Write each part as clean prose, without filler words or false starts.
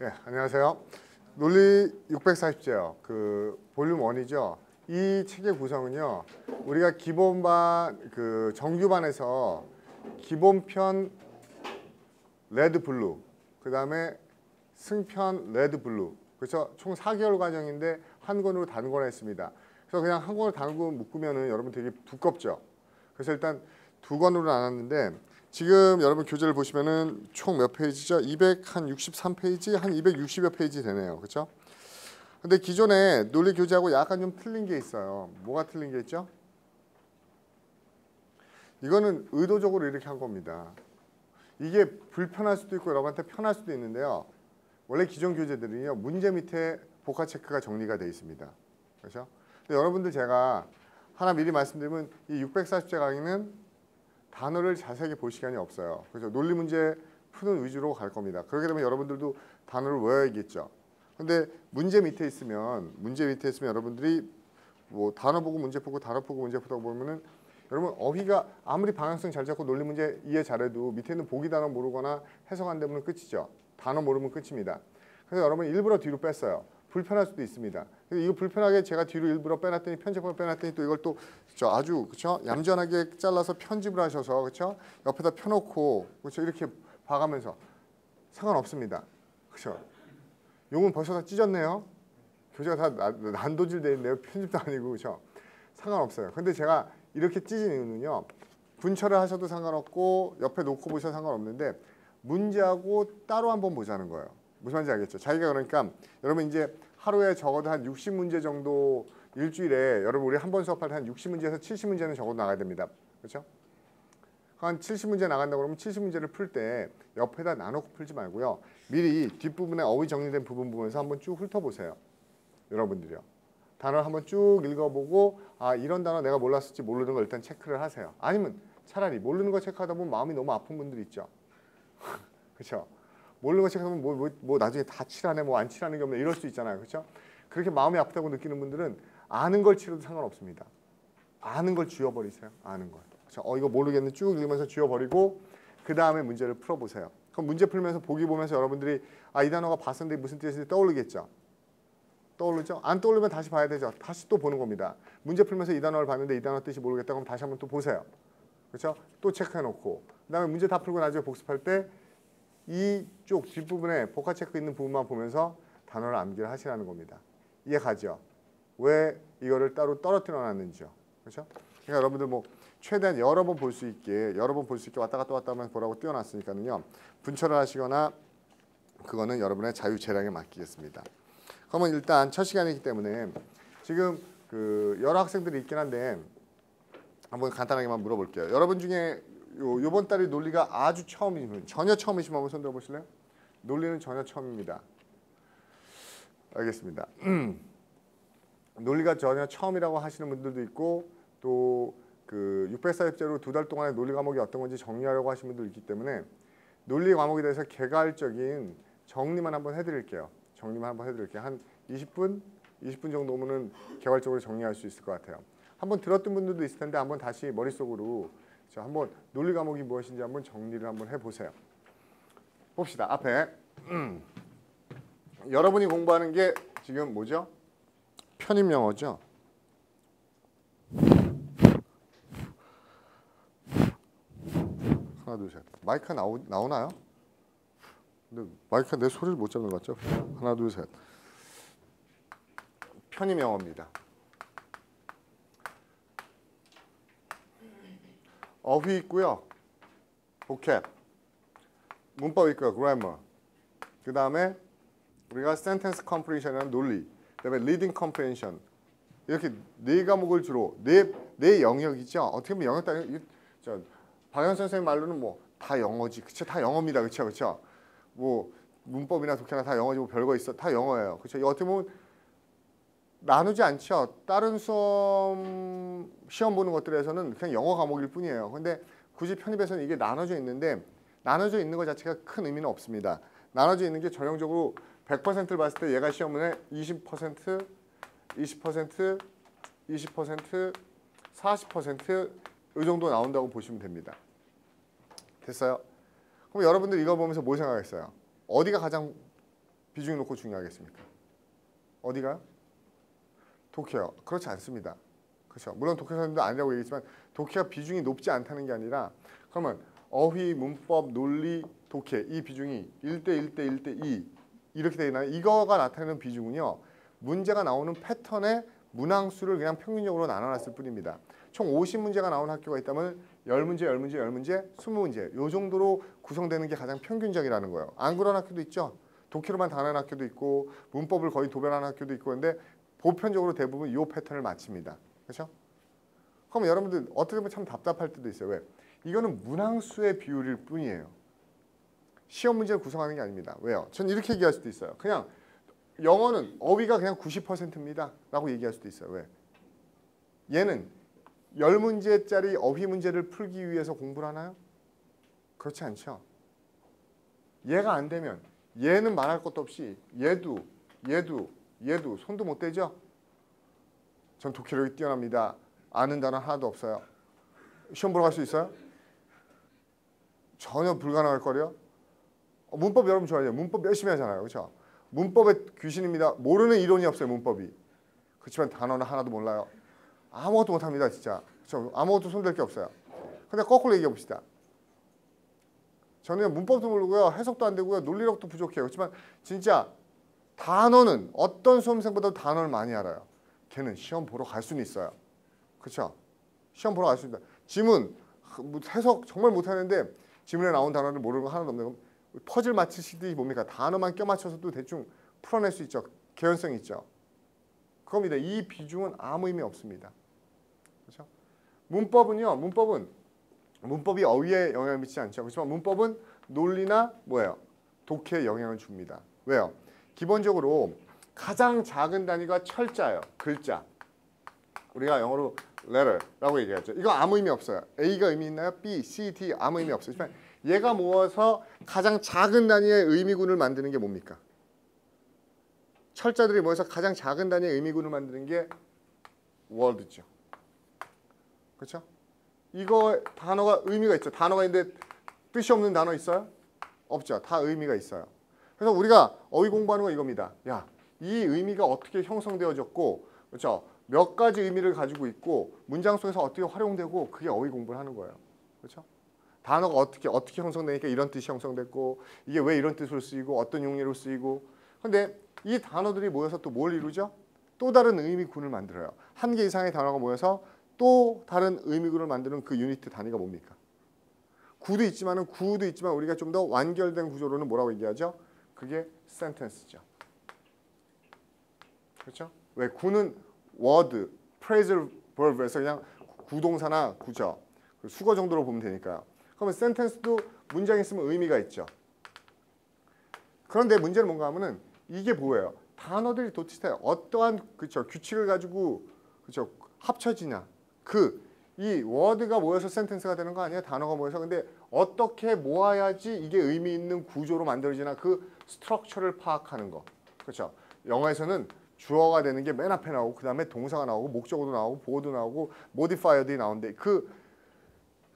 예, 안녕하세요. 논리 640제요. 그 볼륨 1이죠. 이 책의 구성은요. 우리가 기본반 정규반에서 기본편 레드 블루, 그다음에 승편 레드 블루. 그래서 총 4개월 과정인데 한 권으로 단권화했습니다. 그래서 그냥 한 권으로 단권 묶으면은 여러분 되게 두껍죠. 그래서 일단 두 권으로 나눴는데 지금 여러분 교재를 보시면은 총 몇 페이지죠? 263페이지, 한 260여 페이지 되네요. 그렇죠? 근데 기존에 논리 교재하고 약간 좀 틀린 게 있어요. 뭐가 틀린 게 있죠? 이거는 의도적으로 이렇게 한 겁니다. 이게 불편할 수도 있고 여러분한테 편할 수도 있는데요. 원래 기존 교재들은요. 문제 밑에 복화 체크가 정리가 되어 있습니다. 그렇죠? 근데 여러분들 제가 하나 미리 말씀드리면 이 640제 강의는 단어를 자세하게 볼 시간이 없어요. 그래서 논리 문제 푸는 위주로 갈 겁니다. 그렇게 되면 여러분들도 단어를 외워야겠죠. 근데 문제 밑에 있으면 여러분들이 뭐 단어 보고 문제 푸고 단어 보고 문제 푸다 보면은 여러분 어휘가 아무리 방향성 잘 잡고 논리 문제 이해 잘해도 밑에 있는 보기 단어 모르거나 해석 안 되면 끝이죠. 단어 모르면 끝입니다. 그래서 여러분 일부러 뒤로 뺐어요. 불편할 수도 있습니다. 이거 불편하게 제가 뒤로 일부러 빼놨더니 편집을 빼놨더니 또 이걸 또 아주 그렇죠 얌전하게 잘라서 편집을 하셔서 그렇죠 옆에다 펴놓고 그렇죠 이렇게 봐가면서 상관없습니다. 그렇죠. 용은 벌써 다 찢었네요. 교재가 다 난도질돼 있네요. 편집도 아니고 그렇죠. 상관없어요. 근데 제가 이렇게 찢은 이유는요. 분철을 하셔도 상관없고 옆에 놓고 보셔도 상관없는데 문제하고 따로 한번 보자는 거예요. 무슨 말인지 알겠죠? 자기가 그러니까 여러분 이제 하루에 적어도 한 60문제 정도 일주일에 여러분 우리 한 번 수업할 때 한 60문제에서 70문제는 적어도 나가야 됩니다. 그렇죠? 한 70문제 나간다고 그러면 70문제를 풀 때 옆에다 나눠서 풀지 말고요. 미리 뒷부분에 어휘 정리된 부분 보면서 한번 쭉 훑어보세요. 여러분들이요. 단어를 한번 쭉 읽어보고 아 이런 단어 내가 몰랐을지 모르는 걸 일단 체크를 하세요. 아니면 차라리 모르는 거 체크하다 보면 마음이 너무 아픈 분들 있죠. 그렇죠? 모르는 거 체크하면 뭐 나중에 다 칠하네 뭐 안 칠하는 게 없네 이럴 수 있잖아요. 그렇죠? 그렇게 마음이 아프다고 느끼는 분들은 아는 걸 치러도 상관없습니다. 아는 걸 지워버리세요. 아는 걸. 그렇죠? 이거 모르겠는데 쭉 읽으면서 지워버리고 그 다음에 문제를 풀어보세요. 그럼 문제 풀면서 보기 보면서 여러분들이 아 이 단어가 봤었는데 무슨 뜻인지 떠오르겠죠? 떠오르죠? 안 떠오르면 다시 봐야 되죠. 다시 또 보는 겁니다. 문제 풀면서 이 단어를 봤는데 이 단어 뜻이 모르겠다 그럼 다시 한번 또 보세요. 그렇죠? 또 체크해놓고 그 다음에 문제 다 풀고 나중에 복습할 때 이쪽 뒷부분에 복화 체크 있는 부분만 보면서 단어를 암기를 하시라는 겁니다. 이해 가죠? 왜 이거를 따로 떨어뜨려 놨는지요. 그렇죠? 그러니까 여러분들 뭐 최대한 여러 번 볼 수 있게 왔다 갔다 하면 보라고 띄워놨으니까는요. 분철을 하시거나 그거는 여러분의 자유 재량에 맡기겠습니다. 그러면 일단 첫 시간이기 때문에 지금 그 여러 학생들이 있긴 한데 한번 간단하게만 물어볼게요. 여러분 중에 요번 달에 논리가 아주 처음이시면 전혀 처음이시면 한번 손 들어보실래요? 논리는 전혀 처음입니다. 알겠습니다. 논리가 전혀 처음이라고 하시는 분들도 있고 또 그 640제로 2달 동안의 논리 과목이 어떤 건지 정리하려고 하시는 분들도 있기 때문에 논리 과목에 대해서 개괄적인 정리만 한번 해드릴게요. 한 20분 정도 오면은 개괄적으로 정리할 수 있을 것 같아요. 한번 들었던 분들도 있을 텐데 한번 다시 머릿속으로 한번 논리 과목이 무엇인지 한번 정리를 한번 해보세요. 봅시다. 앞에 여러분이 공부하는 게 지금 뭐죠? 편입 영어죠. 하나 둘 셋. 마이크가 나오나요? 근데 마이크가 내 소리를 못 잡는 것 같죠? 하나 둘 셋. 편입 영어입니다. 어휘 있고요. vocab, 문법 있고요. grammar. 그 다음에 우리가 sentence completion이라는 논리, 그 다음에 reading comprehension 이렇게 네 과목을 주로 네 영역이죠. 어떻게 보면 영역 따위 박연 선생님 말로는 뭐 다 영어지, 그쵸? 다 영어입니다, 그쵸? 뭐 문법이나 독해나 다 영어지 뭐 별거 있어, 다 영어예요, 그쵸? 어떻게 보면 나누지 않죠. 다른 수업 시험 보는 것들에서는 그냥 영어 과목일 뿐이에요. 근데 굳이 편입에서는 이게 나눠져 있는데 나눠져 있는 것 자체가 큰 의미는 없습니다. 나눠져 있는 게 전형적으로 100%를 봤을 때 얘가 시험에 20%, 20%, 20%, 40% 이 정도 나온다고 보시면 됩니다. 됐어요? 그럼 여러분들 이거 보면서 뭐 생각했어요? 어디가 가장 비중이 높고 중요하겠습니까? 어디가요? 독해요. 그렇지 않습니다. 그렇죠. 물론 독해 선생님도 아니라고 얘기했지만 독해가 비중이 높지 않다는 게 아니라 그러면 어휘, 문법, 논리, 독해 이 비중이 1대 1대 1대 2 이렇게 되나요? 이거가 나타내는 비중은요. 문제가 나오는 패턴의 문항수를 그냥 평균적으로 나눠놨을 뿐입니다. 총 50문제가 나오는 학교가 있다면 10문제, 10문제, 10문제, 20문제 요 정도로 구성되는 게 가장 평균적이라는 거예요. 안 그런 학교도 있죠. 독해로만 다 하는 학교도 있고 문법을 거의 도배하는 학교도 있고 근데 보편적으로 대부분 이 패턴을 맞춥니다. 그렇죠? 그럼 여러분들 어떻게 보면 참 답답할 때도 있어요. 왜? 이거는 문항수의 비율일 뿐이에요. 시험 문제를 구성하는 게 아닙니다. 왜요? 전 이렇게 얘기할 수도 있어요. 그냥 영어는 어휘가 그냥 90%입니다. 라고 얘기할 수도 있어요. 왜? 얘는 10문제짜리 어휘 문제를 풀기 위해서 공부를 하나요? 그렇지 않죠. 얘가 안 되면 얘는 말할 것도 없이 얘도 손도 못 대죠. 전 독해력이 뛰어납니다. 아는 단어 하나도 없어요. 시험 보러 갈 수 있어요? 전혀 불가능할 거래요. 문법 여러분 좋아해요. 문법 열심히 하잖아요. 그렇죠? 문법의 귀신입니다. 모르는 이론이 없어요. 문법이. 그렇지만 단어는 하나도 몰라요. 아무것도 못합니다. 진짜. 그렇죠? 아무것도 손댈 게 없어요. 근데 거꾸로 얘기해 봅시다. 저는 문법도 모르고요. 해석도 안 되고요. 논리력도 부족해요. 그렇지만 진짜 단어는 어떤 수험생보다도 단어를 많이 알아요. 걔는 시험 보러 갈 수는 있어요. 그렇죠? 시험 보러 갈 수 있다. 지문, 해석 정말 못하는데 지문에 나온 단어를 모르는 거 하나도 없는 거. 퍼즐 맞추시듯이 뭡니까? 단어만 껴맞춰서도 대충 풀어낼 수 있죠. 개연성이 있죠. 그겁니다. 이 비중은 아무 의미 없습니다. 그렇죠? 문법은요. 문법이 어휘에 영향을 미치지 않죠. 그렇지만 문법은 논리나 뭐예요? 독해에 영향을 줍니다. 왜요? 기본적으로 가장 작은 단위가 철자예요. 글자. 우리가 영어로 letter라고 얘기하죠. 이거 아무 의미 없어요. A가 의미 있나요? B, C, D 아무 의미 없어요. 얘가 모아서 가장 작은 단위의 의미군을 만드는 게 뭡니까? 철자들이 모여서 가장 작은 단위의 의미군을 만드는 게 word죠. 그렇죠? 이거 단어가 의미가 있죠. 단어가 있는데 뜻이 없는 단어 있어요? 없죠. 다 의미가 있어요. 그래서 우리가 어휘 공부하는 건 이겁니다. 야, 이 의미가 어떻게 형성되어졌고, 그렇죠? 몇 가지 의미를 가지고 있고 문장 속에서 어떻게 활용되고 그게 어휘 공부를 하는 거예요. 그렇죠? 단어가 어떻게 형성되니까 이런 뜻이 형성됐고 이게 왜 이런 뜻으로 쓰이고 어떤 용례로 쓰이고 근데 이 단어들이 모여서 또 뭘 이루죠? 또 다른 의미군을 만들어요. 한 개 이상의 단어가 모여서 또 다른 의미군을 만드는 그 유니트 단위가 뭡니까? 구도 있지만 우리가 좀 더 완결된 구조로는 뭐라고 얘기하죠? 그게 sentence죠. 그렇죠? 왜 구는 word, phrasal verb에서 그냥 구동사나 구죠. 수거 정도로 보면 되니까요. 그러면 sentence도 문장이 있으면 의미가 있죠. 그런데 문제는 뭔가 하면은 이게 뭐예요? 단어들이 도대체 어떠한 그쵸 규칙을 가지고 그쵸 합쳐지냐? 이 word가 모여서 sentence가 되는 거 아니에요? 단어가 모여서 근데 어떻게 모아야지 이게 의미 있는 구조로 만들어지나 그 스트럭처를 파악하는 거. 그렇죠? 영어에서는 주어가 되는 게 맨 앞에 나오고 그 다음에 동사가 나오고 목적어도 나오고 보어도 나오고 modifier들이 나오는데 그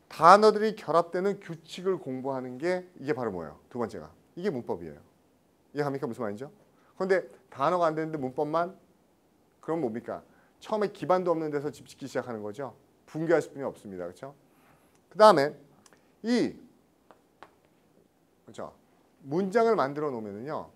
단어들이 결합되는 규칙을 공부하는 게 이게 바로 뭐예요? 두 번째가. 이게 문법이에요. 이해갑니까? 무슨 말인죠? 그런데 단어가 안 되는데 문법만? 그럼 뭡니까? 처음에 기반도 없는 데서 집 짓기 시작하는 거죠. 붕괴할 수뿐이 없습니다. 그렇죠? 그 다음에 그렇죠? 문장을 만들어 놓으면요.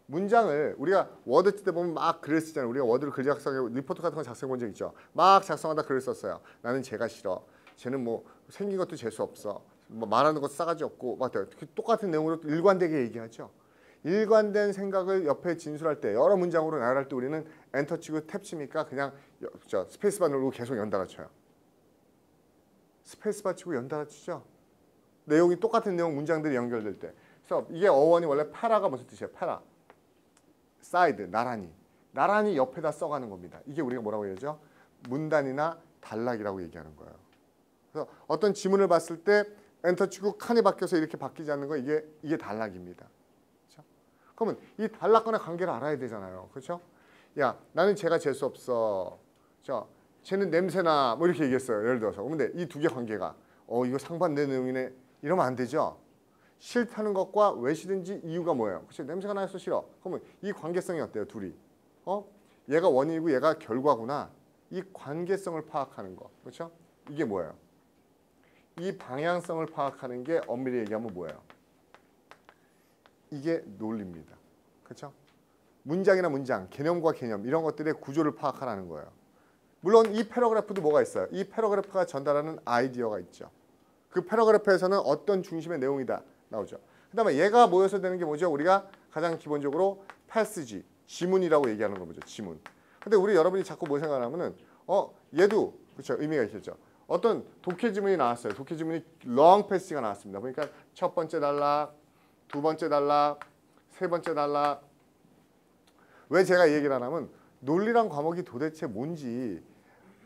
문장을 우리가 워드 쓸 때 보면 막 글을 쓰잖아요. 우리가 워드로 글 작성해 리포트 같은 거 작성해 본 적 있죠. 막 작성하다 글을 썼어요. 나는 쟤가 싫어. 쟤는 뭐 생긴 것도 재수 없어. 뭐 말하는 것도 싸가지 없고 막 똑같은 내용으로 일관되게 얘기하죠. 일관된 생각을 옆에 진술할 때 여러 문장으로 나열할 때 우리는 엔터 치고 탭 치니까 그냥 스페이스바 누르고 계속 연달아 쳐요. 스페이스바 치고 연달아 치죠. 내용이 똑같은 내용 문장들이 연결될 때. 그래서 이게 어원이 원래 파라가 무슨 뜻이에요? 파라. 사이드, 나란히 옆에다 써가는 겁니다. 이게 우리가 뭐라고 얘기하죠? 문단이나 단락이라고 얘기하는 거예요. 그래서 어떤 지문을 봤을 때 엔터 치고 칸이 바뀌어서 이렇게 바뀌지 않는 거 이게 단락입니다. 그렇죠? 그러면 이 단락과의 관계를 알아야 되잖아요. 그렇죠? 야, 나는 쟤가 재수 없어. 쟤는 냄새나 뭐 이렇게 얘기했어요. 예를 들어서. 근데 이 두 개 관계가 이거 상반된 내용이네. 이러면 안 되죠. 싫다는 것과 왜 싫은지 이유가 뭐예요? 그렇죠? 냄새가 나서 싫어. 그러면 이 관계성이 어때요? 둘이. 얘가 원인이고 얘가 결과구나. 이 관계성을 파악하는 거. 그렇죠? 이게 뭐예요? 이 방향성을 파악하는 게 엄밀히 얘기하면 뭐예요? 이게 논리입니다. 그렇죠? 문장이나 문장, 개념과 개념 이런 것들의 구조를 파악하라는 거예요. 물론 이 패러그래프도 뭐가 있어요? 이 패러그래프가 전달하는 아이디어가 있죠. 그 패러그래프에서는 어떤 중심의 내용이다 나오죠. 그 다음에 얘가 모여서 되는 게 뭐죠? 우리가 가장 기본적으로 패스지, 지문이라고 얘기하는 거 보죠. 지문. 근데 우리 여러분이 자꾸 뭐 생각하냐면은 얘도 그렇죠. 의미가 있겠죠. 어떤 독해 지문이 나왔어요. 독해 지문이 롱 패스가 나왔습니다. 그러니까 첫 번째 단락, 두 번째 단락, 세 번째 단락. 왜 제가 이 얘기를 하냐면 논리란 과목이 도대체 뭔지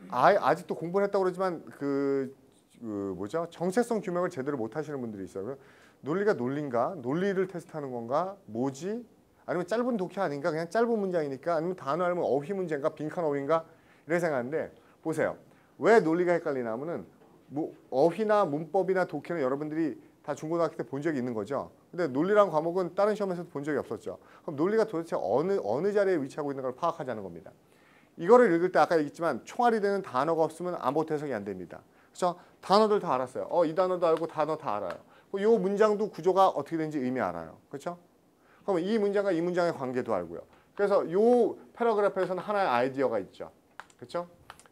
아직도 공부를 했다고 그러지만 그 뭐죠? 정체성 규명을 제대로 못 하시는 분들이 있어요. 논리가 논리인가? 논리를 테스트하는 건가? 뭐지? 아니면 짧은 독해 아닌가? 그냥 짧은 문장이니까? 아니면 단어 알면 어휘 문제인가? 빈칸 어휘인가? 이렇게 생각하는데 보세요. 왜 논리가 헷갈리냐 하면은 어휘나 문법이나 독해는 여러분들이 다 중고등학교 때 본 적이 있는 거죠. 근데 논리란 과목은 다른 시험에서도 본 적이 없었죠. 그럼 논리가 도대체 어느 자리에 위치하고 있는 걸 파악하자는 겁니다. 이거를 읽을 때 아까 얘기했지만 총알이 되는 단어가 없으면 아무것도 해석이 안 됩니다. 그래서 단어들 다 알았어요. 이 단어도 알고 단어 다 알아요. 이 문장도 구조가 어떻게 되는지 의미 알아요. 그렇죠? 그럼 이 문장과 이 문장의 관계도 알고요. 그래서 이 패러그래프에서는 하나의 아이디어가 있죠. 그렇죠?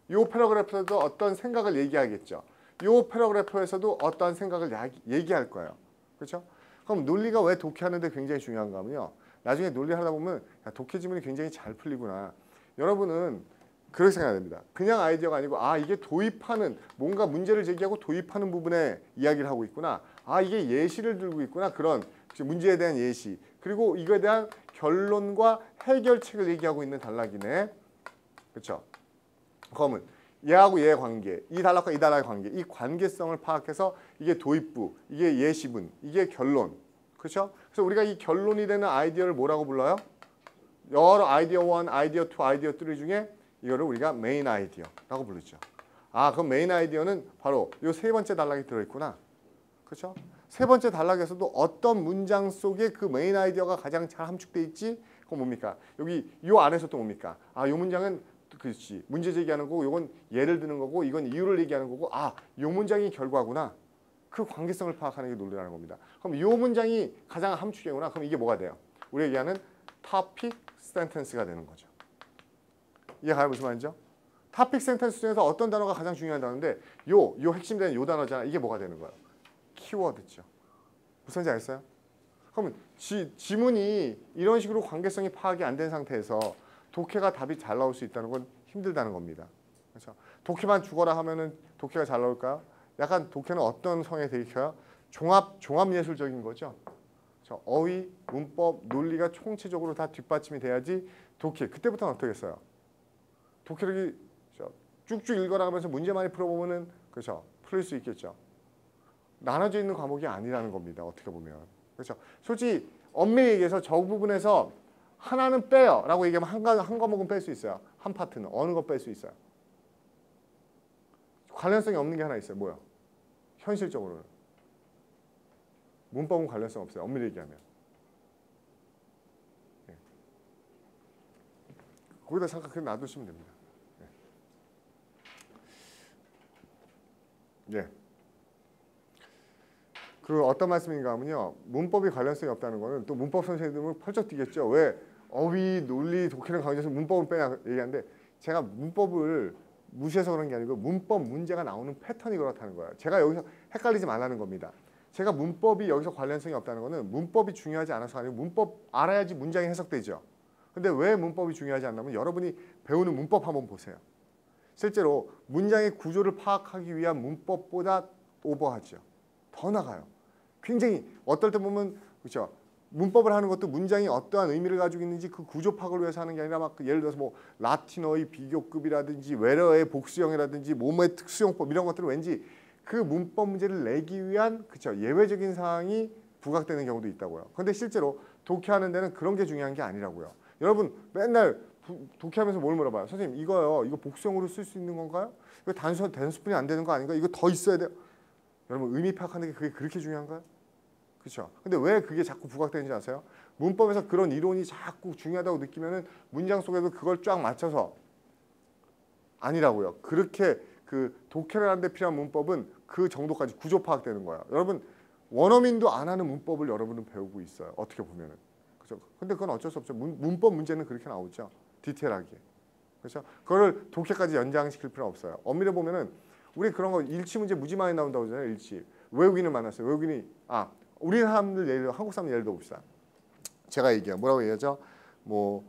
이 패러그래프에서도 어떤 생각을 얘기하겠죠. 이 패러그래프에서도 어떠한 생각을 얘기할 거예요. 그렇죠? 그럼 논리가 왜 독해하는데 굉장히 중요한가 하면요. 나중에 논리를 하다 보면 독해 지문이 굉장히 잘 풀리구나. 여러분은 그렇게 생각해야 됩니다. 그냥 아이디어가 아니고 이게 도입하는 뭔가 문제를 제기하고 도입하는 부분에 이야기를 하고 있구나. 이게 예시를 들고 있구나. 그런 문제에 대한 예시. 그리고 이거에 대한 결론과 해결책을 얘기하고 있는 단락이네. 그렇죠? 그러면 얘하고 얘의 관계, 이 단락과 이 단락의 관계, 이 관계성을 파악해서 이게 도입부, 이게 예시문, 이게 결론. 그렇죠? 그래서 우리가 이 결론이 되는 아이디어를 뭐라고 불러요? 여러 아이디어 1, 아이디어 2, 아이디어 3 중에 이거를 우리가 메인 아이디어라고 부르죠. 그럼 메인 아이디어는 바로 이 세 번째 단락이 들어있구나. 그렇죠? 세 번째 단락에서도 어떤 문장 속에 그 메인 아이디어가 가장 잘 함축돼 있지? 그건 뭡니까? 여기 이 안에서 또 뭡니까? 이 문장은 그렇지. 문제 제기하는 거고 이건 예를 드는 거고 이건 이유를 얘기하는 거고 이 문장이 결과구나. 그 관계성을 파악하는 게 논리라는 겁니다. 그럼 이 문장이 가장 함축이구나. 그럼 이게 뭐가 돼요? 우리 얘기하는 topic sentence가 되는 거죠. 이해가요? 무슨 말인지? topic sentence 중에서 어떤 단어가 가장 중요한 단어인데 요 핵심 되는 요 단어잖아. 이게 뭐가 되는 거예요? 키워드죠. 무슨 말인지 알겠어요? 그러면 지문이 이런 식으로 관계성이 파악이 안 된 상태에서 독해가 답이 잘 나올 수 있다는 건 힘들다는 겁니다. 그렇죠? 독해만 죽어라 하면은 독해가 잘 나올까요? 약간 독해는 어떤 성에 대입혀요? 종합 예술적인 거죠. 그렇죠? 어휘, 문법, 논리가 총체적으로 다 뒷받침이 돼야지 독해. 그때부터는 어떻게 했어요? 독해력이 쭉쭉 읽어라 하면서 문제 많이 풀어보면은 그렇죠? 풀릴 수 있겠죠. 나눠져 있는 과목이 아니라는 겁니다. 어떻게 보면. 그렇죠? 솔직히 엄밀히 얘기해서 저 부분에서 하나는 빼요 라고 얘기하면 한 과목은 뺄 수 있어요. 한 파트는. 어느 거 뺄 수 있어요. 관련성이 없는 게 하나 있어요. 뭐야? 현실적으로는. 문법은 관련성 없어요. 엄밀히 얘기하면. 거기다 잠깐 그냥 놔두시면 됩니다. 그 어떤 말씀인가 하면요. 문법이 관련성이 없다는 거는 또 문법 선생님은 펄쩍 뛰겠죠. 왜 어휘, 논리, 독해를 강조해서 문법은 빼냐 얘기하는데 제가 문법을 무시해서 그런 게 아니고 문법 문제가 나오는 패턴이 그렇다는 거예요. 제가 여기서 헷갈리지 말라는 겁니다. 제가 문법이 여기서 관련성이 없다는 거는 문법이 중요하지 않아서 아니고 문법 알아야지 문장이 해석되죠. 근데 왜 문법이 중요하지 않냐면 여러분이 배우는 문법 한번 보세요. 실제로 문장의 구조를 파악하기 위한 문법보다 오버하죠. 더 나가요. 굉장히 어떨 때 보면 그렇죠. 문법을 하는 것도 문장이 어떠한 의미를 가지고 있는지 그 구조 파악을 위해서 하는 게 아니라 막 예를 들어서 뭐 라틴어의 비교급이라든지 외래어의 복수형이라든지 몸의 특수용법 이런 것들을 왠지 그 문법 문제를 내기 위한 그렇죠. 예외적인 사항이 부각되는 경우도 있다고요. 그런데 실제로 독해하는 데는 그런 게 중요한 게 아니라고요. 여러분 맨날 독해하면서 뭘 물어봐요? 선생님 이거요. 이거 복수형으로 쓸 수 있는 건가요? 이거 단순분이 안 되는 거 아닌가? 이거 더 있어야 돼요. 여러분 의미 파악하는 게 그게 그렇게 중요한가요? 그렇죠? 근데 왜 그게 자꾸 부각되는지 아세요? 문법에서 그런 이론이 자꾸 중요하다고 느끼면은 문장 속에도 그걸 쫙 맞춰서 아니라고요. 그렇게 그 독해를 하는데 필요한 문법은 그 정도까지 구조 파악되는 거예요. 여러분 원어민도 안 하는 문법을 여러분은 배우고 있어요. 어떻게 보면은. 그렇죠? 근데 그건 어쩔 수 없죠. 문법 문제는 그렇게 나오죠. 디테일하게. 그렇죠? 그거를 독해까지 연장시킬 필요는 없어요. 엄밀히 보면은 우리 그런 거 일치 문제 무지 많이 나온다고 하잖아요. 일치. 외국인을 만났어요. 외국인이 우리 사람들 예를 들어 한국 사람 예를 들어 봅시다. 제가 얘기해요. 뭐라고 얘기하죠? 뭐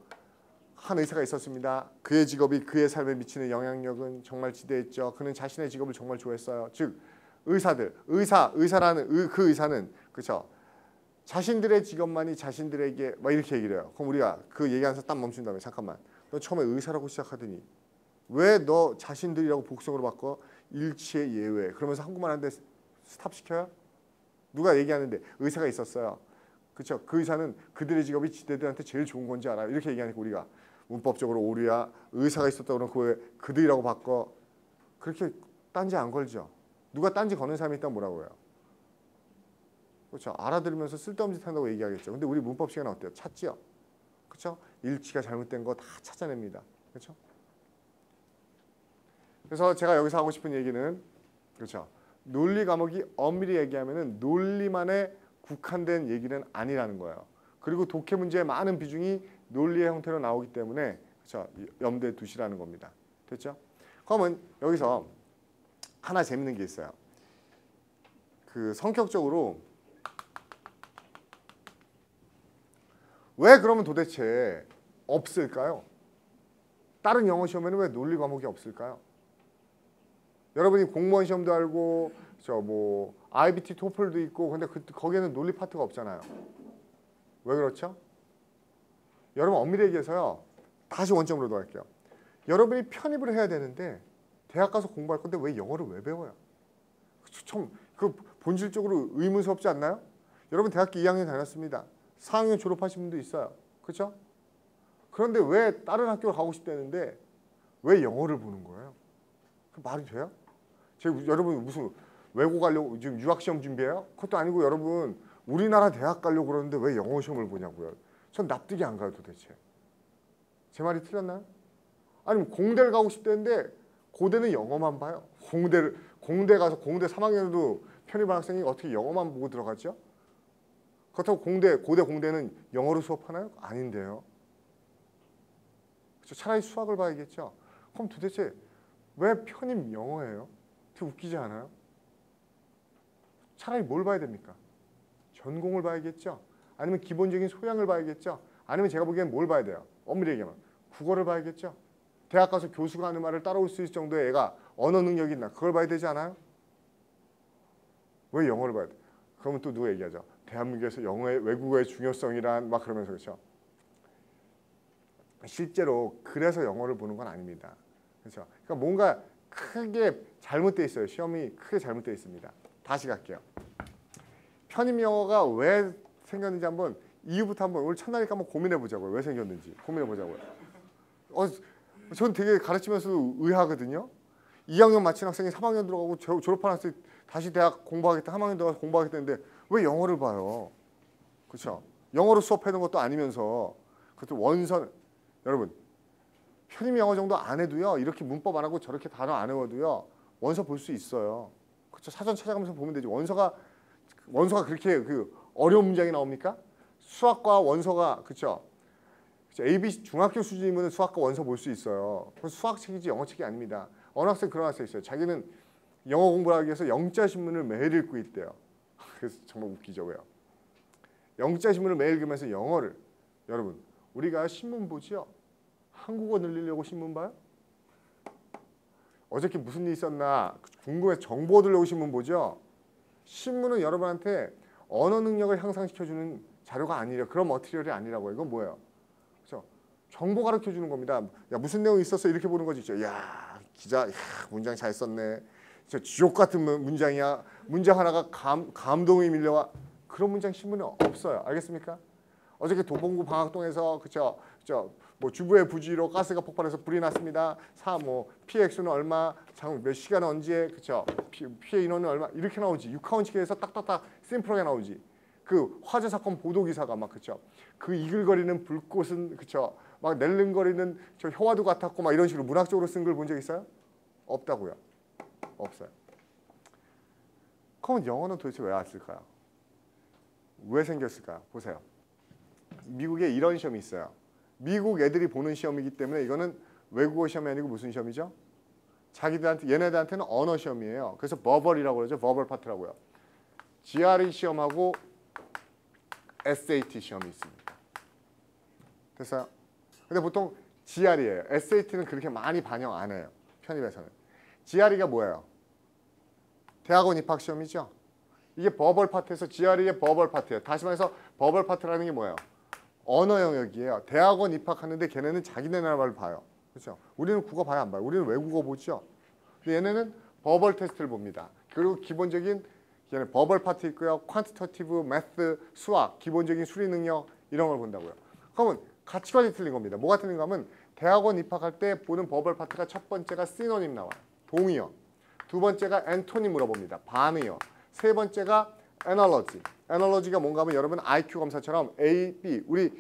한 의사가 있었습니다. 그의 직업이 그의 삶에 미치는 영향력은 정말 지대했죠. 그는 자신의 직업을 정말 좋아했어요. 즉 의사라는 그 의사는 그렇죠. 자신들의 직업만이 자신들에게 막 이렇게 얘기를 해요. 그럼 우리가 그 얘기하면서 딱 멈춘 다음에 잠깐만. 너 처음에 의사라고 시작하더니 왜 너 자신들이라고 복성으로 바꿔? 일치의 예외. 그러면서 한국말 하는데 스탑시켜요? 누가 얘기하는데 의사가 있었어요. 그렇죠? 그 의사는 그들의 직업이 지대들한테 제일 좋은 건지 알아요. 이렇게 얘기하니까 우리가 문법적으로 오류야. 의사가 있었다 그러면 그들이라고 바꿔. 그렇게 딴지 안 걸죠. 누가 딴지 거는 사람이 있다면 뭐라고 해요? 그렇죠? 알아들으면서 쓸데없는 짓 한다고 얘기하겠죠. 근데 우리 문법 시간은 어때요? 찾지요. 그렇죠? 일치가 잘못된 거 다 찾아냅니다. 그렇죠? 그래서 제가 여기서 하고 싶은 얘기는 그렇죠. 논리 과목이 엄밀히 얘기하면은 논리만에 국한된 얘기는 아니라는 거예요. 그리고 독해 문제의 많은 비중이 논리의 형태로 나오기 때문에 그렇죠. 염두에 두시라는 겁니다. 됐죠? 그러면 여기서 하나 재밌는 게 있어요. 그 성격적으로 왜 그러면 도대체 없을까요? 다른 영어 시험에는 왜 논리 과목이 없을까요? 여러분이 공무원 시험도 알고 저 뭐 IBT 토플도 있고 근데 거기에는 논리 파트가 없잖아요. 왜 그렇죠? 여러분 엄밀히 얘기해서요. 다시 원점으로 돌아갈게요. 여러분이 편입을 해야 되는데 대학 가서 공부할 건데 왜 영어를 왜 배워요? 좀 그 본질적으로 의문스럽지 않나요? 여러분 대학교 2학년 다녔습니다. 4학년 졸업하신 분도 있어요. 그렇죠? 그런데 왜 다른 학교를 가고 싶다는데 왜 영어를 보는 거예요? 그 말이 돼요? 여러분 무슨 외고 가려고 지금 유학 시험 준비해요? 그것도 아니고 여러분 우리나라 대학 가려고 그러는데 왜 영어 시험을 보냐고요. 전 납득이 안 가요 도대체. 제 말이 틀렸나요? 아니면 공대를 가고 싶다는데 고대는 영어만 봐요. 공대 가서 공대 3학년에도 편입한 학생이 어떻게 영어만 보고 들어가죠? 그렇다고 공대는 영어로 수업하나요? 아닌데요. 그렇죠? 차라리 수학을 봐야겠죠. 그럼 도대체 왜 편입 영어예요? 되게 웃기지 않아요? 차라리 뭘 봐야 됩니까? 전공을 봐야겠죠. 아니면 기본적인 소양을 봐야겠죠. 아니면 제가 보기엔 뭘 봐야 돼요? 엄밀히 얘기하면 국어를 봐야겠죠. 대학 가서 교수가 하는 말을 따라올 수 있을 정도의 애가 언어 능력이 있나? 그걸 봐야 되지 않아요? 왜 영어를 봐야 돼? 그러면 또 누가 얘기하죠? 대한민국에서 외국어의 중요성이란 막 그러면서 그렇죠. 실제로 그래서 영어를 보는 건 아닙니다. 그렇죠? 그러니까 뭔가 크게 잘못되어 있어요. 시험이 크게 잘못되어 있습니다. 다시 갈게요. 편입 영어가 왜 생겼는지 한번 이유부터 한번 오늘 첫날이니까 한번 고민해 보자고요. 왜 생겼는지 고민해 보자고요. 전 되게 가르치면서도 의아하거든요. 2학년 마친 학생이 3학년 들어가고 졸업한 학생이 다시 대학 공부하겠다, 3학년 들어가서 공부하겠다는데 왜 영어를 봐요? 그렇죠? 영어로 수업하는 것도 아니면서 그것도 원선 여러분 편입 영어 정도 안 해도요. 이렇게 문법 안 하고 저렇게 단어 안 외워도요. 원서 볼 수 있어요. 그렇죠? 사전 찾아가면서 보면 되죠. 원서가 그렇게 그 어려운 문장이 나옵니까? 수학과 원서가 그렇죠? ABC 중학교 수준이면 수학과 원서 볼 수 있어요. 그건 수학책이지 영어책이 아닙니다. 어느 학생 그런 학생 있어요. 자기는 영어 공부를 하기 위해서 영자 신문을 매일 읽고 있대요. 그래서 정말 웃기죠, 왜요? 영자 신문을 매일 읽으면서 영어를 여러분 우리가 신문 보지요? 한국어 늘리려고 신문 봐요? 어저께 무슨 일 있었나 궁금해서 정보 얻으려고 신문 보죠? 신문은 여러분한테 언어 능력을 향상시켜주는 자료가 아니라 그런 머티리얼이 아니라고요. 이건 뭐예요? 그렇죠? 정보 가르쳐주는 겁니다. 야 무슨 내용이 있었어? 이렇게 보는 거지. 야 기자 문장 잘 썼네. 진짜 지옥 같은 문장이야. 문장 하나가 감동이 밀려와. 그런 문장 신문에 없어요. 알겠습니까? 어저께 도봉구 방학동에서 그쵸 뭐 주부의 부주의로 가스가 폭발해서 불이 났습니다. 피해 액수는 얼마, 몇 시간 언제, 그쵸 피해 인원은 얼마 이렇게 나오지. 육하원칙에서 딱딱딱 심플하게 나오지. 그 화재 사건 보도 기사가 막 그쵸. 그 이글거리는 불꽃은 그쵸. 막 낼름거리는 저 혀와도 같았고 막 이런 식으로 문학적으로 쓴 걸 본 적 있어요? 없다고요. 없어요. 그럼 영어는 도대체 왜 왔을까요? 왜 생겼을까요? 보세요. 미국에 이런 시험이 있어요. 미국 애들이 보는 시험이기 때문에 이거는 외국어 시험이 아니고 무슨 시험이죠? 자기들한테 얘네들한테는 언어 시험이에요. 그래서 버벌이라고 그러죠. 버벌 파트라고요. GRE 시험하고 SAT 시험이 있습니다. 됐어요? 근데 보통 GRE예요. SAT는 그렇게 많이 반영 안 해요. 편입에서는. GRE가 뭐예요? 대학원 입학 시험이죠. 이게 버벌 파트에서 GRE의 버벌 파트예요. 다시 말해서 버벌 파트라는 게 뭐예요? 언어 영역이에요. 대학원 입학하는데 걔네는 자기네 나라 말을 봐요. 그렇죠? 우리는 국어 봐야 안 봐요. 우리는 외국어 보죠. 근데 얘네는 버벌 테스트를 봅니다. 그리고 기본적인 얘는 버벌 파트 있고요. 퀀티터티브, 매스, 수학, 기본적인 수리 능력 이런 걸 본다고요. 그러면 가치관이 틀린 겁니다. 뭐가 틀린가 하면 대학원 입학할 때 보는 버벌 파트가 첫 번째가 시노님 나와요. 동의어. 두 번째가 엔토님 물어봅니다. 반의어. 세 번째가 애널러지. 애널러지가 뭔가 하면 여러분 IQ 검사처럼 A, B 우리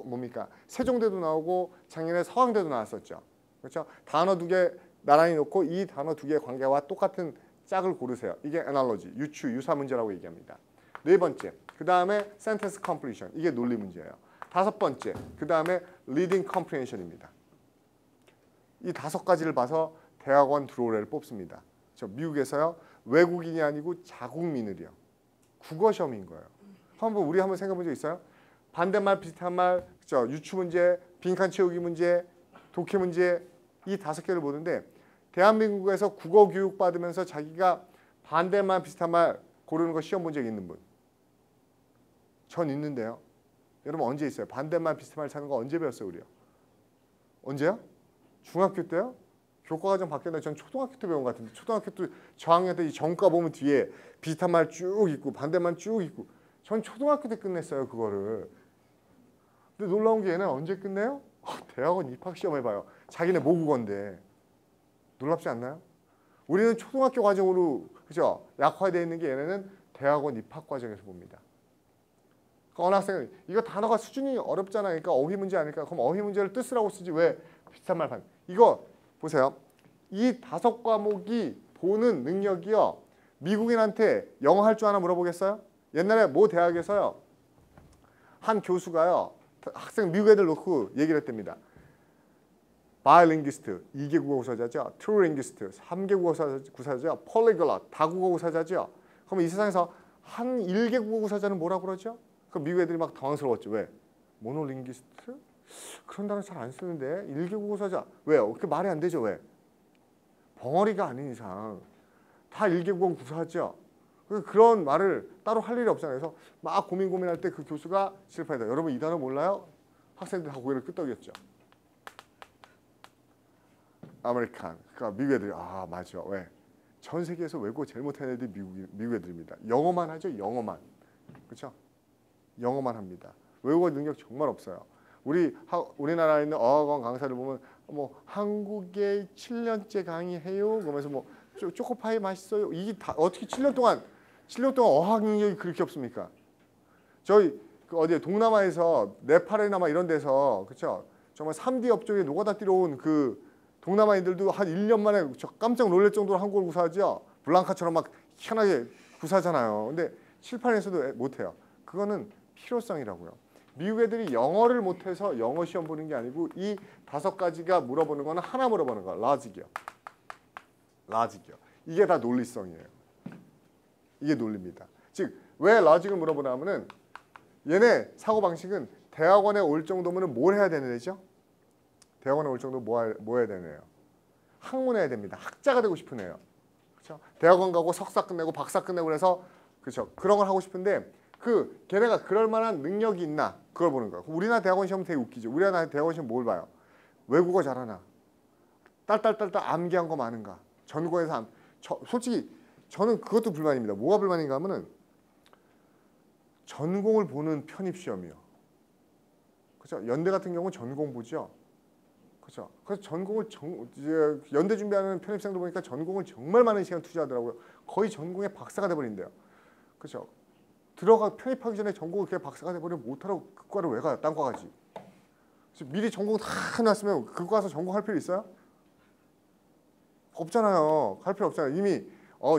뭡니까? 세종대도 나오고 작년에 서강대도 나왔었죠. 그렇죠? 단어 두 개 나란히 놓고 이 단어 두 개의 관계와 똑같은 짝을 고르세요. 이게 애널러지, 유사 문제라고 얘기합니다. 네 번째, 그 다음에 sentence completion. 이게 논리 문제예요. 다섯 번째, 그 다음에 reading comprehension입니다. 이 다섯 가지를 봐서 대학원 들어오래를 뽑습니다. 저 미국에서요. 외국인이 아니고 자국민을요. 국어 시험인 거예요. 우리 한번 생각해 본 적 있어요? 반대말 비슷한 말, 그렇죠? 유추 문제, 빈칸 채우기 문제, 독해 문제 이 다섯 개를 보는데 대한민국에서 국어 교육 받으면서 자기가 반대말 비슷한 말 고르는 거 시험 본 적 있는 분? 전 있는데요. 여러분 언제 있어요? 반대말 비슷한 말 찾는 거 언제 배웠어요, 우리요? 언제요? 중학교 때요? 교과과정 바뀌었나? 전 초등학교 때 배운 것 같은데 초등학교 때 저학년 때 이 전과 보면 뒤에 비슷한 말 쭉 있고 반대말 쭉 있고 전 초등학교 때 끝냈어요 그거를. 근데 놀라운 게 얘는 언제 끝내요? 대학원 입학 시험 해봐요. 자기네 모국어인데 놀랍지 않나요? 우리는 초등학교 과정으로 그죠? 약화되어 있는 게 얘네는 대학원 입학 과정에서 봅니다. 그러니까 어느 학생은 이거 단어가 수준이 어렵잖아요. 그러니까 어휘 문제 아닐까? 그럼 어휘 문제를 뜻으라고 쓰지 왜 비슷한 말 반? 이거 보세요. 이 다섯 과목이 보는 능력이요. 미국인한테 영어 할 줄 아나 물어보겠어요? 옛날에 모 대학에서요. 한 교수가요. 학생 미국 애들 놓고 얘기를 했답니다. 바이링기스트 2개 국어 구사자죠. 트루링기스트 3개 국어 구사자죠. 폴리글럿 다국어 구사자죠. 그럼 이 세상에서 한 1개 국어 구사자는 뭐라고 그러죠? 그럼 미국 애들이 막 당황스러웠죠. 왜? 모노링기스트? 그런 단어 잘 안 쓰는데 1개 국어 구사자 왜요? 그게 말이 안 되죠. 왜? 벙어리가 아닌 이상 다 1개 국어 구사하죠. 그런 말을 따로 할 일이 없잖아요. 그래서 막 고민할 때 그 교수가 실패했다. 여러분 이 단어 몰라요? 학생들 다 고개를 끄덕였죠. 아메리칸. 그러니까 미국 애들이 아 맞아. 왜? 전 세계에서 외국어 제일 못하는 애들이 미국 애들입니다. 영어만 하죠. 영어만. 그렇죠? 영어만 합니다. 외국어 능력 정말 없어요. 우리나라에 있는 어학원 강사를 보면 뭐 한국에 7년째 강의해요. 그러면서 뭐 초코파이 맛있어요. 이게 다 어떻게 7년 동안 어학 능력이 그렇게 없습니까? 저희 그 어디에 동남아에서 네팔이나 막 이런 데서 그렇죠? 정말 3D 업종에 노가다 뛰러 온 그 동남아인들도 한 1년 만에 저 깜짝 놀랄 정도로 한국어를 구사하죠. 블랑카처럼 막 희한하게 구사하잖아요. 근데 7, 8년에서도 못해요. 그거는 필요성이라고요. 미국 애들이 영어를 못해서 영어 시험 보는 게 아니고 이 다섯 가지가 물어보는 거는 하나 물어보는 거야. 라직이요. 이게 다 논리성이에요. 이게 논리입니다. 즉 왜 라직을 물어보나 하면은 얘네 사고방식은 대학원에 올 정도면 뭘 해야 되는 애죠? 대학원에 올 정도 뭐 해야 되는 애요? 학문해야 됩니다. 학자가 되고 싶은 애요. 그렇죠? 대학원 가고 석사 끝내고 박사 끝내고 그래서 그렇죠? 그런 걸 하고 싶은데 걔네가 그럴 만한 능력이 있나? 그걸 보는 거예요. 우리나라 대학원 시험 되게 웃기죠. 우리나라 대학원 시험 뭘 봐요? 외국어 잘하나? 딸딸 암기한 거 많은가? 전공에서 솔직히 저는 그것도 불만입니다. 뭐가 불만인가 하면은 전공을 보는 편입 시험이요. 그렇죠? 연대 같은 경우는 전공 보죠. 그렇죠? 그래서 전공을 이제 연대 준비하는 편입생들 보니까 전공을 정말 많은 시간 투자하더라고요. 거의 전공에 박사가 돼 버린대요. 그렇죠? 편입하기 전에 전공을 그냥 박사가 돼버리면 못하라고 그 과를 왜 가요? 딴 과 가지. 미리 전공 다 해놨으면 그 과서 전공할 필요 있어요? 없잖아요. 할 필요 없잖아요. 이미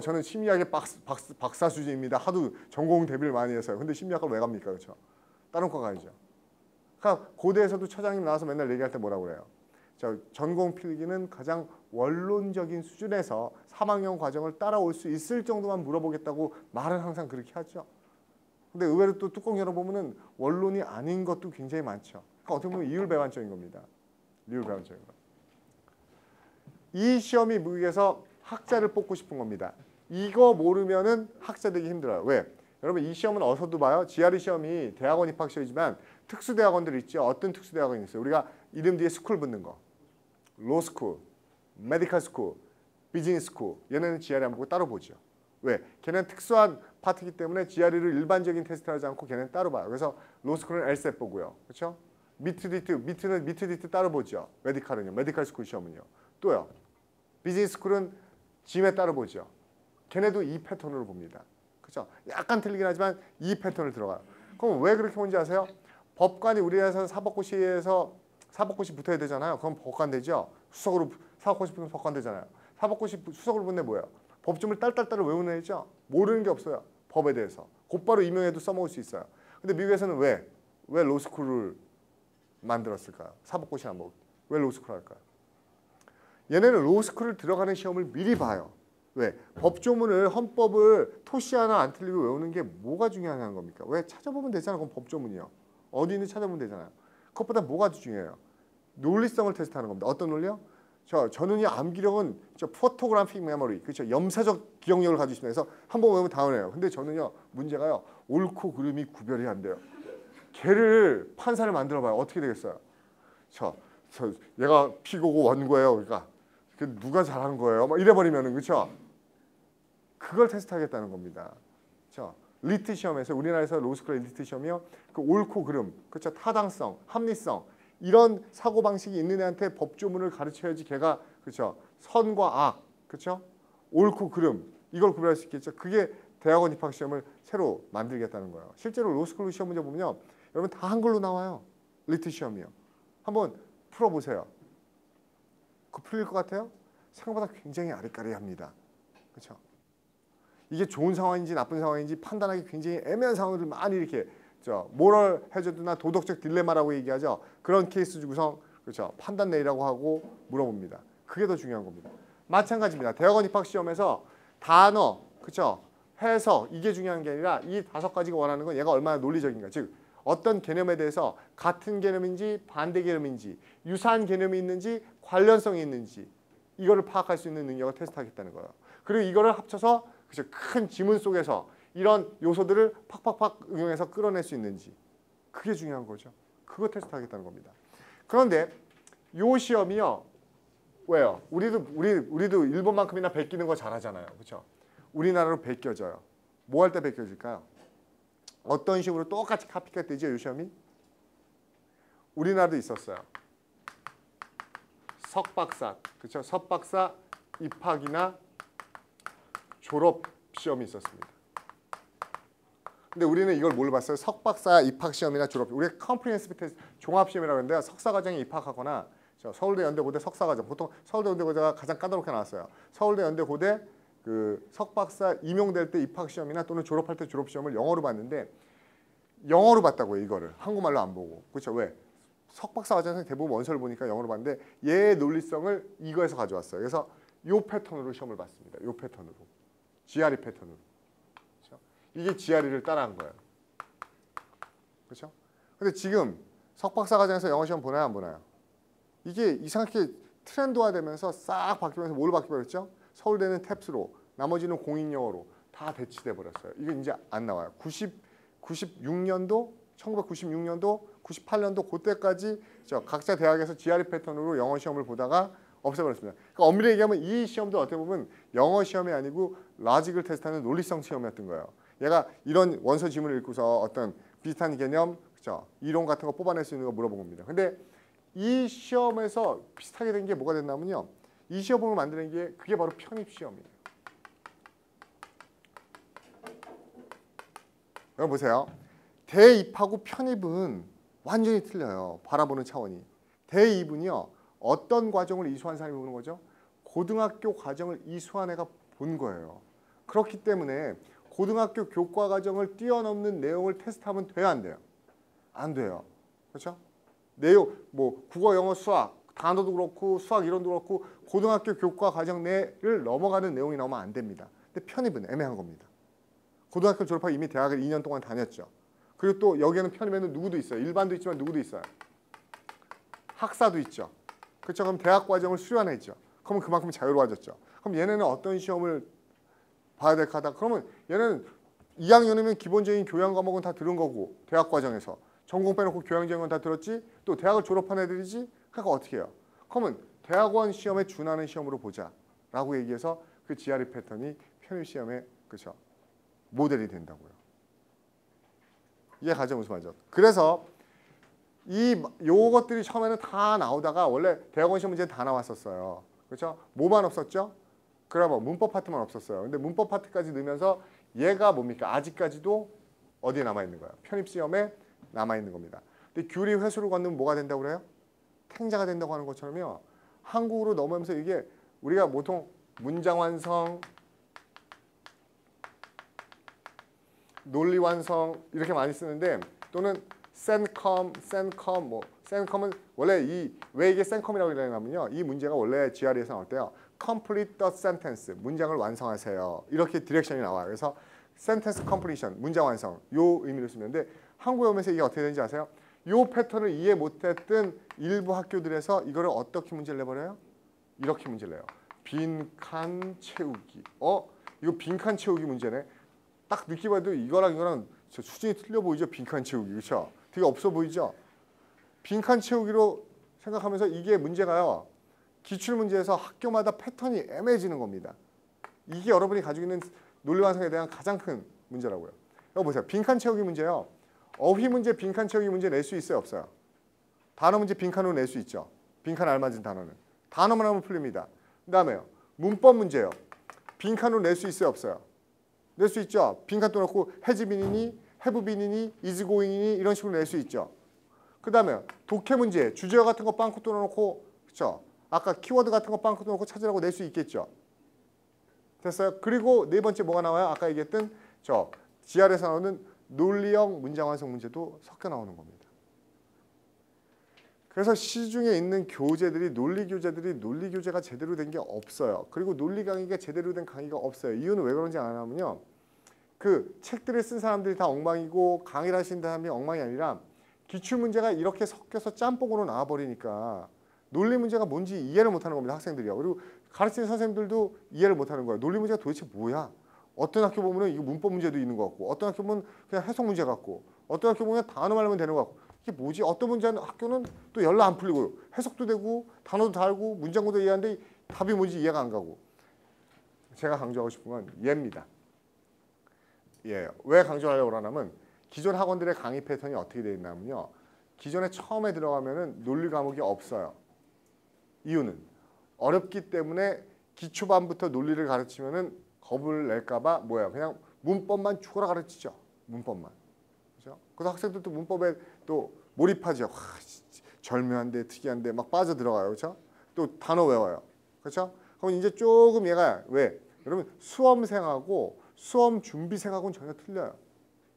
저는 심리학의 박사 수준입니다. 하도 전공 대비를 많이 해서요. 근데 심리학을 왜 갑니까? 그렇죠? 다른 과 가야죠. 그러니까 고대에서도 처장님 나와서 맨날 얘기할 때 뭐라고 그래요? 전공 필기는 가장 원론적인 수준에서 3학년 과정을 따라올 수 있을 정도만 물어보겠다고 말은 항상 그렇게 하죠. 근데 의외로 또 뚜껑 열어보면은 원론이 아닌 것도 굉장히 많죠. 그러니까 어떻게 보면 이율배반적인 겁니다. 이율배반적인 거. 이 시험이 미국에서 학자를 뽑고 싶은 겁니다. 이거 모르면은 학자 되기 힘들어요. 왜? 여러분 이 시험은 어서도 봐요. GRE 시험이 대학원 입학 시험이지만 특수대학원들 있죠. 어떤 특수대학원이 있어요? 우리가 이름 뒤에 스쿨 붙는 거. 로스쿨, 메디컬 스쿨, 비즈니스 스쿨. 얘네는 GRE 안 보고 따로 보죠. 왜? 걔네는 특수한 파트이기 때문에 GRE를 일반적인 테스트를 하지 않고 걔네는 따로 봐요. 그래서 로스쿨은 LSAT 보고요. 그렇죠? 미트디트 따로 보죠. 메디컬은요. 메디컬 스쿨 시험은요. 또요. 비즈니스 스쿨은 GMAT 따로 보죠. 걔네도 이 패턴으로 봅니다. 그렇죠? 약간 틀리긴 하지만 이 패턴을 들어가요. 그럼 왜 그렇게 보는지 아세요? 법관이 우리나라에서는 사법고시에서 사법고시 붙어야 되잖아요. 그럼 법관 되죠. 사법고시 붙으면 법관 되잖아요. 사법고시 수석으로 붙는 뭐예요? 법조문을 딸딸딸 외우는 애죠. 모르는 게 없어요. 법에 대해서. 곧바로 임용해도 써먹을 수 있어요. 근데 미국에서는 왜 로스쿨을 만들었을까요? 사법고시 안 보고. 왜 로스쿨 할까요? 얘네는 로스쿨을 들어가는 시험을 미리 봐요. 왜? 법조문을 헌법을 토시 하나 안 틀리고 외우는 게 뭐가 중요한 겁니까? 왜? 찾아보면 되잖아. 그럼 법조문이요. 어디 있는지 찾아보면 되잖아요. 그것보다 뭐가 더 중요해요? 논리성을 테스트하는 겁니다. 어떤 논리요? 저는요 암기력은 포토그래픽 메모리, 그렇죠? 염사적 기억력을 가지고 있습니다. 그래서 한번 외우면 당연해요. 근데 저는요 문제가요 옳고 그름이 구별이 안 돼요. 걔를 판사를 만들어봐요. 어떻게 되겠어요? 얘가 피고고 원고예요. 그러니까 누가 잘한 거예요? 막 이래버리면은 그렇죠? 그걸 테스트하겠다는 겁니다. 그렇죠? 리트 시험에서 우리나라에서 로스쿨의 리트 시험이요. 그 옳고 그름, 그렇죠? 타당성, 합리성 이런 사고 방식이 있는 애한테 법조문을 가르쳐야지 걔가 그렇죠? 선과 악, 그렇죠? 옳고 그름 이걸 구별할 수 있겠죠. 그게 대학원 입학 시험을 새로 만들겠다는 거예요. 실제로 로스쿨 시험 문제 보면요, 여러분 다 한글로 나와요. 리트 시험이요. 한번 풀어보세요. 그 풀릴 것 같아요? 생각보다 굉장히 아리까리합니다. 그렇죠? 이게 좋은 상황인지 나쁜 상황인지 판단하기 굉장히 애매한 상황들을 많이 이렇게 모럴 해저드나 도덕적 딜레마라고 얘기하죠. 그런 케이스 주고서 그렇죠? 판단 내리라고 하고 물어봅니다. 그게 더 중요한 겁니다. 마찬가지입니다. 대학원 입학 시험에서 단어, 그렇죠? 해석 이게 중요한 게 아니라 이 5가지가 원하는 건 얘가 얼마나 논리적인가. 즉 어떤 개념에 대해서 같은 개념인지 반대 개념인지 유사한 개념이 있는지 관련성이 있는지 이거를 파악할 수 있는 능력을 테스트하겠다는 거예요. 그리고 이거를 합쳐서 그렇죠? 큰 지문 속에서 이런 요소들을 팍팍팍 응용해서 끌어낼 수 있는지 그게 중요한 거죠. 그거 테스트하겠다는 겁니다. 그런데 요 시험이요. 왜요? 우리도 일본만큼이나 베끼는 거 잘하잖아요. 그렇죠? 우리나라로 베껴져요. 뭐 할 때 베껴질까요? 어떤 식으로 똑같이 카피가 되죠? 이 시험이? 우리나라도 있었어요. 석박사, 그렇죠? 석박사 입학이나 졸업 시험이 있었습니다. 근데 우리는 이걸 뭘로 봤어요? 석박사 입학 시험이나 졸업. 우리가 컴프리헨시브 테스트 종합 시험이라고 하는데요. 석사 과정에 입학하거나 서울대 연대고대 석사 과정 보통 서울대 연대고대가 가장 까다롭게 나왔어요. 서울대 연대고대 그 석박사 임용될 때 입학 시험이나 또는 졸업할 때 졸업 시험을 영어로 봤는데 영어로 봤다고요. 이거를 한국말로 안 보고. 그렇죠? 왜? 석박사 과정에서 대부분 원서를 보니까 영어로 봤는데 얘의 논리성을 이거에서 가져왔어요. 그래서 요 패턴으로 시험을 봤습니다. 요 패턴으로. GRE 패턴으로. 그렇죠? 이게 GRE를 따라한 거예요. 그렇죠? 근데 지금 석박사 과정에서 영어 시험 보나요, 안 보나요? 이게 이상하게 트렌드화되면서 싹 바뀌면서 뭘로 바뀌어버렸죠? 서울대는 탭스로, 나머지는 공인영어로 다 배치돼 버렸어요. 이게 이제 안 나와요. 96년도, 1996년도, 98년도 그때까지 각자 대학에서 GRE 패턴으로 영어 시험을 보다가 없애버렸습니다. 그러니까 엄밀히 얘기하면 이 시험도 어떻게 보면 영어 시험이 아니고 라직을 테스트하는 논리성 시험이었던 거예요. 얘가 이런 원서 지문을 읽고서 어떤 비슷한 개념, 그렇죠? 이론 같은 거 뽑아낼 수 있는 거 물어본 겁니다. 근데 이 시험에서 비슷하게 된 게 뭐가 됐냐면요. 이 시험을 만드는 게 그게 바로 편입 시험이에요. 여러분 보세요. 대입하고 편입은 완전히 틀려요. 바라보는 차원이. 대입은요. 어떤 과정을 이수한 사람이 보는 거죠? 고등학교 과정을 이수한 애가 본 거예요. 그렇기 때문에 고등학교 교과 과정을 뛰어넘는 내용을 테스트하면 돼요, 안 돼요? 안 돼요. 그렇죠? 내용 뭐 국어, 영어, 수학 단어도 그렇고 수학 이론도 그렇고 고등학교 교과 과정 내를 넘어가는 내용이 나오면 안 됩니다. 근데 편입은 애매한 겁니다. 고등학교 졸업하고 이미 대학을 2년 동안 다녔죠. 그리고 또 여기에는 편입에는 누구도 있어요. 일반도 있지만 누구도 있어요. 학사도 있죠. 그렇죠? 그럼 대학 과정을 수료하나 있죠. 그러면 그만큼 자유로워졌죠. 그럼 얘네는 어떤 시험을 봐야 될까 하다. 그러면 얘는 2학년이면 기본적인 교양 과목은 다 들은 거고 대학 과정에서 전공 빼놓고 교양적인 건 다 들었지. 또 대학을 졸업한 애들이지. 그러니까 어떻게 해요? 그러면 대학원 시험에 준하는 시험으로 보자라고 얘기해서 그 GRE 패턴이 편입 시험에 그렇죠? 모델이 된다고요. 이게 가장 무슨 그래서 요것들이 처음에는 다 나오다가 원래 대학원 시험 문제는 다 나왔었어요. 그렇죠? 뭐만 없었죠? 그러면 문법 파트만 없었어요. 근데 문법 파트까지 넣으면서 얘가 뭡니까? 아직까지도 어디에 남아있는 거예요? 편입 시험에 남아있는 겁니다. 근데 규리 회수를 건너면 뭐가 된다고 그래요? 탱자가 된다고 하는 것처럼요. 한국으로 넘어오면서 이게 우리가 보통 문장 완성, 논리 완성 이렇게 많이 쓰는데 또는 센컴, 뭐 센컴은 원래 왜 이게 센컴이라고 이러냐면요. 이 문제가 원래 GRE에서 나올 때요. Complete the sentence, 문장을 완성하세요. 이렇게 디렉션이 나와요. 그래서 sentence completion, 문장 완성 요 의미로 쓰는데 한국에 오면서 이게 어떻게 되는지 아세요? 요 패턴을 이해 못했던 일부 학교들에서 이거를 어떻게 문제를 내버려요? 이렇게 문제를 내요. 빈칸 채우기. 이거 빈칸 채우기 문제네. 딱 느끼 봐도 이거랑 수준이 틀려 보이죠? 빈칸 채우기. 그렇죠? 되게 없어 보이죠? 빈칸 채우기로 생각하면서 이게 문제가요. 기출문제에서 학교마다 패턴이 애매해지는 겁니다. 이게 여러분이 가지고 있는 논리 완성에 대한 가장 큰 문제라고요. 여기 보세요. 빈칸 채우기 문제요. 어휘 문제 빈칸 채우기 문제 낼 수 있어요? 없어요? 단어 문제 빈칸으로 낼 수 있죠. 빈칸 알맞은 단어는. 단어만 하면 풀립니다. 그 다음에요. 문법 문제요. 빈칸으로 낼 수 있어요? 없어요? 낼 수 있죠. 빈칸 또 넣고 has been이니, have been이니, is going이니 이런 식으로 낼 수 있죠. 그 다음에 독해 문제, 주제어 같은 거 빵꾸 뚫어놓고 그렇죠. 아까 키워드 같은 거 빵꾸 뚫어놓고 찾으라고 낼 수 있겠죠. 됐어요? 그리고 네 번째 뭐가 나와요? 아까 얘기했던 GR에서 나오는 논리형 문장 완성 문제도 섞여 나오는 겁니다. 그래서 시중에 있는 교재들이 논리 교재가 제대로 된 게 없어요. 그리고 논리 강의가 제대로 된 강의가 없어요. 이유는 왜 그런지 아냐면요. 그 책들을 쓴 사람들이 다 엉망이고 강의를 하시는 사람이 엉망이 아니라 기출 문제가 이렇게 섞여서 짬뽕으로 나와버리니까 논리 문제가 뭔지 이해를 못하는 겁니다. 학생들이요. 그리고 가르치는 선생님들도 이해를 못하는 거예요. 논리 문제가 도대체 뭐야? 어떤 학교 보면 이거 문법 문제도 있는 것 같고 어떤 학교 보면 그냥 해석 문제 같고 어떤 학교 보면 단어만 하면 되는 것 같고 이게 뭐지? 어떤 문제는 학교는 또 열나 안 풀리고 해석도 되고 단어도 다 알고 문장구도 이해하는데 답이 뭔지 이해가 안 가고 제가 강조하고 싶은 건 얘입니다. 예, 왜 강조하려고 그러냐면 기존 학원들의 강의 패턴이 어떻게 되어 있냐면요. 기존에 처음에 들어가면은 논리 과목이 없어요. 이유는 어렵기 때문에 기초반부터 논리를 가르치면은 겁을 낼까봐 뭐야? 그냥 문법만 죽어라 가르치죠. 문법만. 그렇죠? 그래서 학생들도 문법에 또 몰입하죠. 와, 절묘한데 특이한데 막 빠져 들어가요. 그렇죠? 또 단어 외워요. 그렇죠? 그럼 이제 조금 얘가 왜? 여러분 수험생하고 수험 준비생하고는 전혀 틀려요.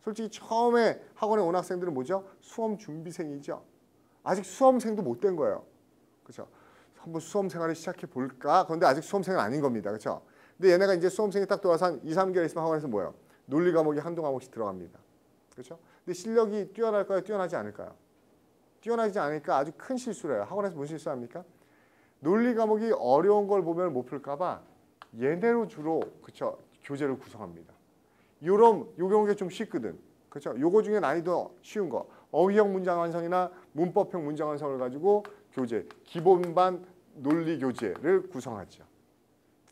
솔직히 처음에 학원에 온 학생들은 뭐죠? 수험 준비생이죠. 아직 수험생도 못 된 거예요. 그렇죠? 한번 수험 생활을 시작해 볼까? 그런데 아직 수험생은 아닌 겁니다. 그렇죠? 근데 얘네가 이제 수험생이 딱 들어와서 한 2, 3개월 있으면 학원에서 뭐예요? 논리 과목이 한두 과목씩 들어갑니다. 그렇죠? 근데 실력이 뛰어날까요? 뛰어나지 않을까요? 뛰어나지 않으니까 아주 큰 실수를 해요. 학원에서 무슨 실수합니까? 논리 과목이 어려운 걸 보면 못 풀까 봐 얘네로 주로 그렇죠? 교재를 구성합니다. 요 경우가 좀 쉽거든. 그렇죠? 요거 중에 난이도 쉬운 거. 어휘형 문장 완성이나 문법형 문장 완성을 가지고 교재, 기본반 논리 교재를 구성하죠.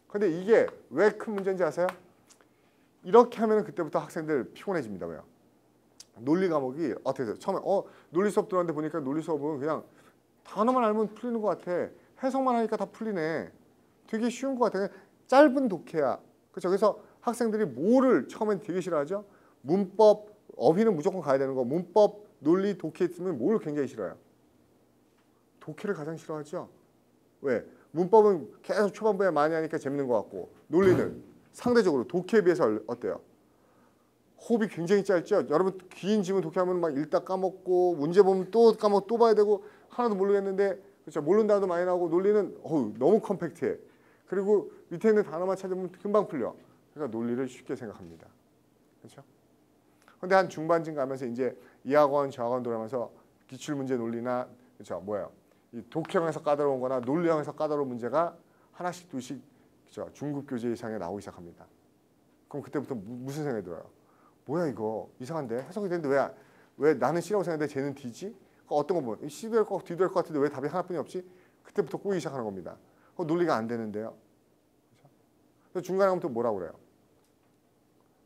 근데 이게 왜 큰 문제인지 아세요? 이렇게 하면 그때부터 학생들 피곤해집니다. 왜요? 논리 과목이 어떻게 돼요? 처음에 논리 수업 들어왔는데 보니까 논리 수업은 그냥 단어만 알면 풀리는 것 같아. 해석만 하니까 다 풀리네. 되게 쉬운 것 같아. 짧은 독해야. 그렇죠? 그래서 학생들이 뭐를 처음엔 되게 싫어하죠? 문법 어휘는 무조건 가야 되는 거. 문법, 논리, 독해 있으면 뭘 굉장히 싫어요? 독해를 가장 싫어하죠. 왜? 문법은 계속 초반부에 많이 하니까 재밌는 것 같고, 논리는 상대적으로 독해에 비해서 어때요? 호흡이 굉장히 짧죠. 여러분 긴 지문 독해하면 막 읽다 까먹고, 문제 보면 또 까먹고 또 봐야 되고, 하나도 모르겠는데, 그렇죠. 모르는 단어도 많이 나오고, 논리는 너무 컴팩트해. 그리고 밑에 있는 단어만 찾으면 금방 풀려. 그러니까 논리를 쉽게 생각합니다. 그렇죠? 근데 한 중반쯤 가면서 이제 이 학원 저 학원 돌아가면서 기출문제 논리나, 그렇죠, 뭐예요? 이 독해형에서 까다로운 거나 논리형에서 까다로운 문제가 하나씩 둘씩, 그렇죠, 중급 교재 이상에 나오기 시작합니다. 그럼 그때부터 무슨 생각이 들어요? 뭐야 이거 이상한데? 해석이 되는데 왜 나는 C라고 생각했는데 쟤는 D지? 어떤 거 보면 C도 될 것 같고 D도 될 것 같은데 왜 답이 하나뿐이 없지? 그때부터 꼬이기 시작하는 겁니다. 논리가 안 되는데요. 그렇죠? 중간에 가면 또 뭐라고 그래요?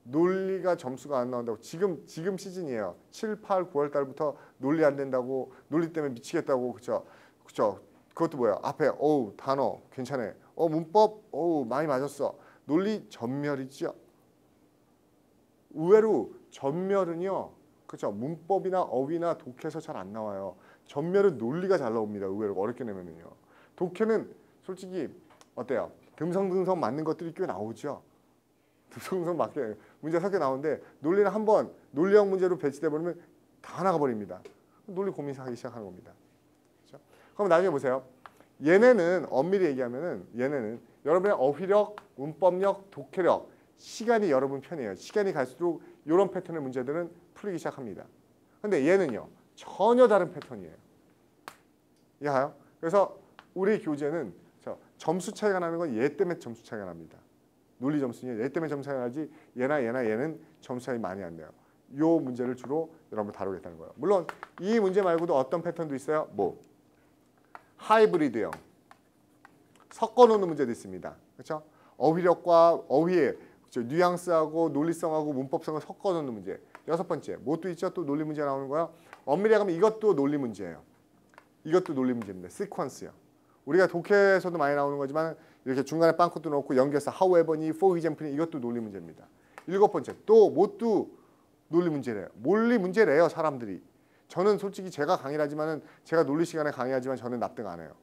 논리가 점수가 안 나온다고. 지금 시즌이에요. 7, 8, 9월 달부터 논리 안 된다고, 논리 때문에 미치겠다고. 그렇죠? 그렇죠? 그것도 뭐야? 앞에 단어 괜찮아. 문법 많이 맞았어. 논리 전멸이죠. 의외로 전멸은요, 그렇죠? 문법이나 어휘나 독해에서 잘 안 나와요. 전멸은 논리가 잘 나옵니다. 의외로 어렵게 내면은요. 독해는 솔직히 어때요? 듬성듬성 맞는 것들이 꽤 나오죠. 듬성듬성 맞게 문제 섞여 나오는데, 논리는 한번 논리형 문제로 배치돼 버리면 다 나가버립니다. 논리 고민하기 시작하는 겁니다. 그렇죠? 그럼 나중에 보세요. 얘네는 엄밀히 얘기하면은 얘네는 여러분의 어휘력, 문법력, 독해력, 시간이 여러분 편이에요. 시간이 갈수록 이런 패턴의 문제들은 풀리기 시작합니다. 근데 얘는요, 전혀 다른 패턴이에요. 이해가요? 그래서 우리 교재는 점수 차이가 나는 건 얘 때문에 점수 차이가 납니다. 논리 점수는 얘 때문에 점수 차이가 나지, 얘는 점수 차이 많이 안 나요. 이 문제를 주로 여러분 다루겠다는 거예요. 물론 이 문제 말고도 어떤 패턴도 있어요. 하이브리드형, 섞어놓는 문제도 있습니다. 그렇죠? 어휘력과 어휘의, 그렇죠, 뉘앙스하고 논리성하고 문법성을 섞어놓는 문제. 6번째, 또 있죠? 또 논리 문제 나오는 거야. 엄밀히 하면 이것도 논리 문제예요. 이것도 논리 문제입니다. 시퀀스요. 우리가 독해에서도 많이 나오는 거지만 이렇게 중간에 빵꾸도 넣고 연결해서 however니, for example니, 이것도 논리 문제입니다. 7번째, 또 논리 문제래요. 논리 문제래요, 사람들이. 저는 솔직히 제가 강의를 하지만은, 제가 논리 시간에 강의하지만 저는 납득 안 해요.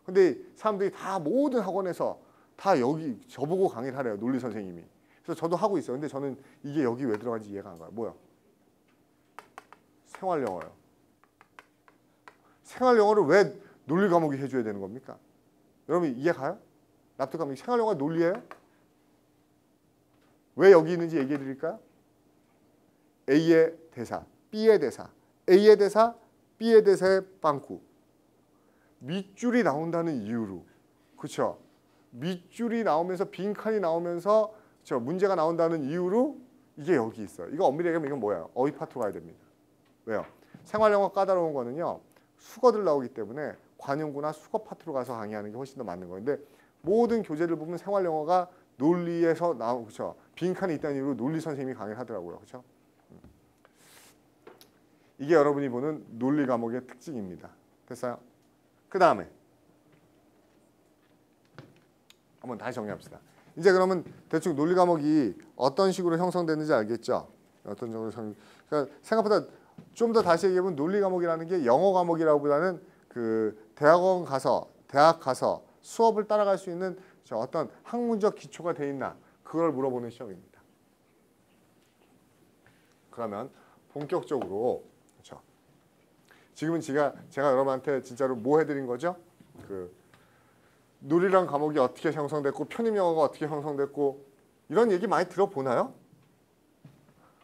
근데 사람들이 다 모든 학원에서 다 여기 저보고 강의를 하래요, 논리 선생님이. 그래서 저도 하고 있어요. 근데 저는 이게 여기 왜 들어간지 이해가 안 가요. 뭐야? 생활 영어요. 생활 영어를 왜 논리 과목이 해줘야 되는 겁니까? 여러분 이해 가요? 납득하면 생활 영어가 논리예요? 왜 여기 있는지 얘기해 드릴까요? A의 대사, B의 대사, A의 대사, B의 대사의 빵꾸. 밑줄이 나온다는 이유로. 그렇죠? 밑줄이 나오면서 빈칸이 나오면서 문제가 나온다는 이유로 이게 여기 있어요. 이거 엄밀히 얘기하면 이건 뭐예요? 어휘 파트로 가야 됩니다. 왜요? 생활 영어 까다로운 거는요, 수거들 나오기 때문에 관용구나 수거 파트로 가서 강의하는 게 훨씬 더 맞는 거예요. 근데 모든 교재를 보면 생활 영어가 논리에서 나오고, 그렇죠? 빈칸이 있다는 이유로 논리 선생님이 강의를 하더라고요. 그렇죠? 이게 여러분이 보는 논리 과목의 특징입니다. 됐어요? 그 다음에 한번 다시 정리합시다. 이제 그러면 대충 논리 과목이 어떤 식으로 형성되는지 알겠죠? 어떤 식으로 그러니까 생각보다 좀 더 다시 얘기해보면 논리 과목이라는 게 영어 과목이라기보다는 그 대학 가서 수업을 따라갈 수 있는 어떤 학문적 기초가 돼 있나, 그걸 물어보는 시험입니다. 그러면 본격적으로, 그렇죠? 지금은 제가 여러분한테 진짜로 뭐 해드린 거죠? 그 논리란 과목이 어떻게 형성됐고 편입 영어가 어떻게 형성됐고 이런 얘기 많이 들어보나요?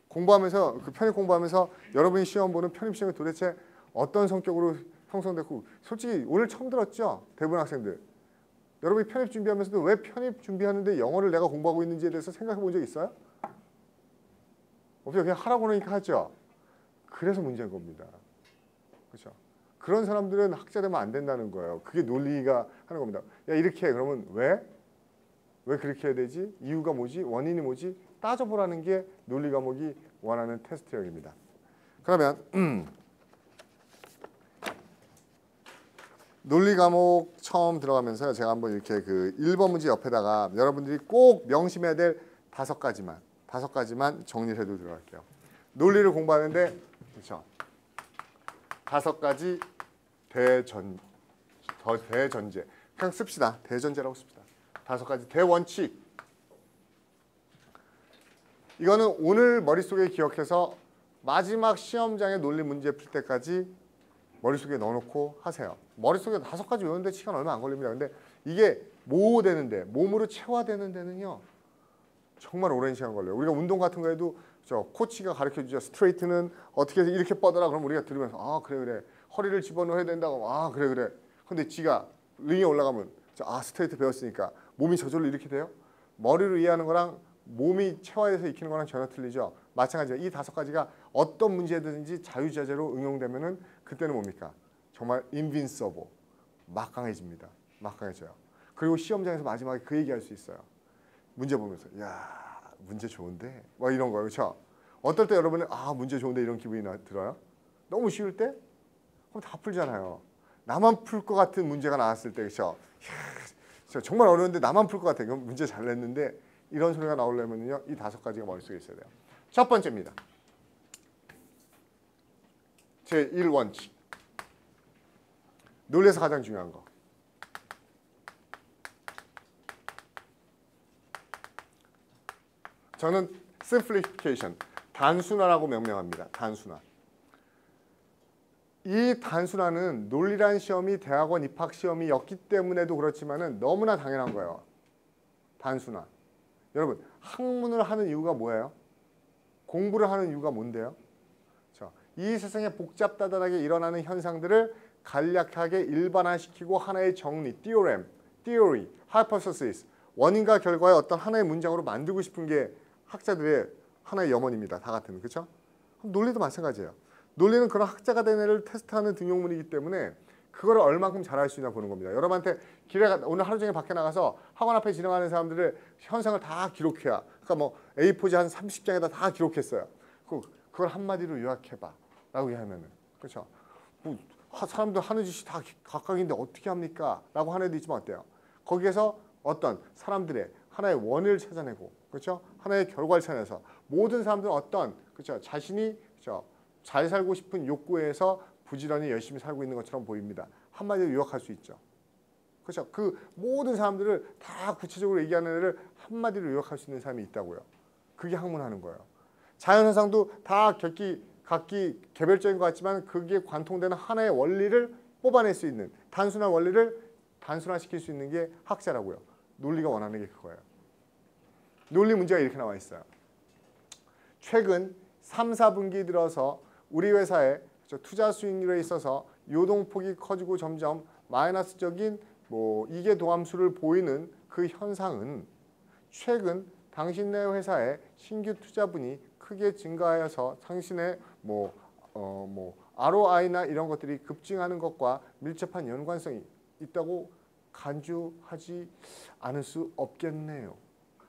공부하면서, 그 편입 공부하면서 여러분이 시험 보는 편입 시험이 도대체 어떤 성격으로 형성됐고, 솔직히 오늘 처음 들었죠? 대부분 학생들. 여러분이 편입 준비하면서도 왜 편입 준비하는데 영어를 내가 공부하고 있는지에 대해서 생각해 본 적 있어요? 없어요. 그냥 하라고 하니까 하죠. 그래서 문제인 겁니다. 그렇죠? 그런 사람들은 학자 되면 안 된다는 거예요. 그게 논리가 하는 겁니다. 야, 이렇게 해. 그러면 왜 그렇게 해야 되지? 이유가 뭐지? 원인이 뭐지? 따져보라는 게 논리 과목이 원하는 테스트형입니다. 그러면 논리 과목 처음 들어가면서 제가 한번 이렇게 그 1번 문제 옆에다가 여러분들이 꼭 명심해야 될 5가지만 정리를 해도 들어갈게요. 논리를 공부하는데 그렇죠. 5가지 대전제. 그냥 씁시다. 대전제라고 씁시다. 5가지 대원칙. 이거는 오늘 머릿속에 기억해서 마지막 시험장에 논리 문제 풀 때까지 머릿속에 넣어놓고 하세요. 머릿속에 5가지 외우는데 시간 얼마 안 걸립니다. 근데 이게 모호되는데 몸으로 체화되는 데는요. 정말 오랜 시간 걸려요. 우리가 운동 같은 거 해도 저 코치가 가르쳐주죠. 스트레이트는 어떻게 해서 이렇게 뻗어라. 그럼 우리가 들으면서 아 그래. 허리를 집어넣어야 된다고. 아 그래. 근데 지가 링에 올라가면 아 스트레이트 배웠으니까 몸이 저절로 이렇게 돼요? 머리로 이해하는 거랑 몸이 체화해서 익히는 거랑 전혀 틀리죠. 마찬가지예요. 이 5가지가 어떤 문제든지 자유자재로 응용되면은 그때는 뭡니까? 정말 invincible. 막강해집니다. 막강해져요. 그리고 시험장에서 마지막에 그 얘기할 수 있어요. 문제 보면서 야 문제 좋은데 뭐 이런 거예요. 그렇죠? 어떨 때 여러분은 아 문제 좋은데 이런 기분이 들어요? 너무 쉬울 때? 그럼 다 풀잖아요. 나만 풀 것 같은 문제가 나왔을 때 그렇죠? 정말 어려운데 나만 풀 것 같아. 그럼 문제 잘 냈는데 이런 소리가 나오려면요. 이 5가지가 머릿속에 있어야 돼요. 첫 번째입니다. 제1원칙. 논리에서 가장 중요한 거. 저는 simplification, 단순화라고 명명합니다. 단순화. 이 단순화는 논리란 시험이 대학원 입학 시험이었기 때문에도 그렇지만은 너무나 당연한 거예요. 단순화. 여러분, 학문을 하는 이유가 뭐예요? 공부를 하는 이유가 뭔데요? 이 세상에 복잡다단하게 일어나는 현상들을 간략하게 일반화시키고 하나의 정리, theorem, theory, hypothesis, 원인과 결과의 어떤 하나의 문장으로 만들고 싶은 게 학자들의 하나의 염원입니다. 다 같은, 그렇죠? 논리도 마찬가지예요. 논리는 그런 학자가 된 애를 테스트하는 등용문이기 때문에 그거를 얼만큼 잘할 수 있나 보는 겁니다. 여러분한테 오늘 하루 종일 밖에 나가서 학원 앞에 지나가는 사람들의 현상을 다 기록해야. 그러니까 뭐 A4지 한 30장에다 다 기록했어요. 그걸 한마디로 요약해봐. 라고 하면은 그렇죠? 뭐 사람들 하는 짓이 다 각각인데 어떻게 합니까? 라고 하는 애도 있지만 어때요? 거기에서 어떤 사람들의 하나의 원을 찾아내고 그렇죠? 하나의 결과를 찾아내서 모든 사람들은 어떤 그렇죠? 자신이 그렇죠? 잘 살고 싶은 욕구에서 부지런히 열심히 살고 있는 것처럼 보입니다. 한마디로 요약할 수 있죠. 그렇죠? 그 모든 사람들을 다 구체적으로 얘기하는 애를 한마디로 요약할 수 있는 사람이 있다고요. 그게 학문하는 거예요. 자연현상도 다 각기 개별적인 것 같지만 그게 관통되는 하나의 원리를 뽑아낼 수 있는 단순한 원리를 단순화시킬 수 있는 게 학자라고요. 논리가 원하는 게 그거예요. 논리 문제가 이렇게 나와 있어요. 최근 3, 4분기 들어서 우리 회사의 투자 수익률에 있어서 요동폭이 커지고 점점 마이너스적인 이계도함수를 보이는 그 현상은 최근 당신네 회사의 신규 투자분이 크게 증가하여서 당신의 ROI나 이런 것들이 급증하는 것과 밀접한 연관성이 있다고 간주하지 않을 수 없겠네요.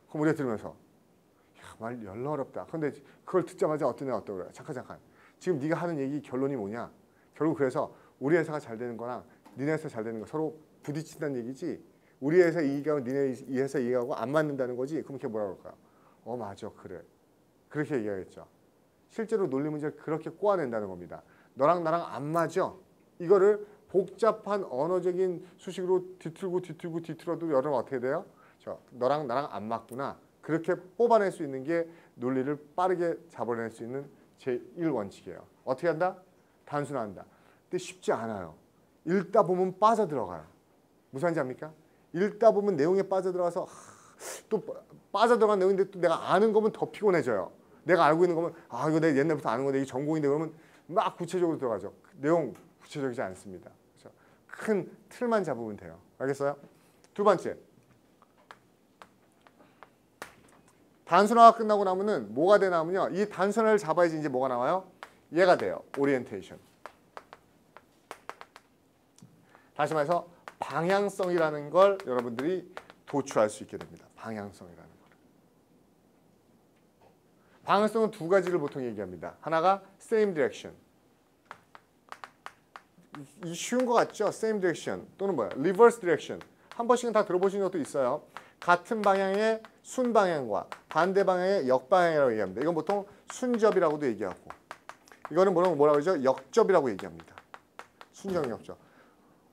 그럼 우리가 들으면서 야, 말 열나 어렵다. 그런데 그걸 듣자마자 어떤 애가 어떠고 그래요. 잠깐. 지금 네가 하는 얘기 결론이 뭐냐? 결국 그래서 우리 회사가 잘 되는 거랑 니네 회사 잘 되는 거 서로 부딪힌다는 얘기지. 우리 회사 이익하고 니네 이 회사 이익하고 안 맞는다는 거지. 그럼 걔 뭐라 그럴까요? 맞아 그래. 그렇게 얘기하겠죠. 실제로 논리 문제를 그렇게 꼬아낸다는 겁니다. 너랑 나랑 안 맞아. 이거를 복잡한 언어적인 수식으로 뒤틀어도 여러분 어떻게 돼요? 너랑 나랑 안 맞구나. 그렇게 뽑아낼 수 있는 게 논리를 빠르게 잡아낼 수 있는 제1원칙이에요. 어떻게 한다? 단순화한다. 근데 쉽지 않아요. 읽다 보면 빠져들어가요. 무슨 말인지 압니까? 읽다 보면 내용에 빠져들어가서 또 빠져들어간 내용인데 또 내가 아는 거면 더 피곤해져요. 내가 알고 있는 거면 이거 내가 옛날부터 아는 건데 이게 전공인데 그러면 막 구체적으로 들어가죠. 내용 구체적이지 않습니다. 그렇죠? 큰 틀만 잡으면 돼요. 알겠어요? 두 번째. 단순화가 끝나고 나면은 뭐가 되냐면요. 이 단순화를 잡아야지 이제 뭐가 나와요? 얘가 돼요. 오리엔테이션. 다시 말해서 방향성이라는 걸 여러분들이 도출할 수 있게 됩니다. 방향성이라는 걸. 방향성은 두 가지를 보통 얘기합니다. 하나가 same direction. 이 쉬운 거 같죠? same direction 또는 뭐야? reverse direction. 한 번씩은 다 들어보신 것도 있어요. 같은 방향의 순방향과 반대 방향의 역방향이라고 얘기합니다. 이건 보통 순접이라고도 얘기하고 이거는 뭐라고 그러죠? 역접이라고 얘기합니다. 순접, 역접.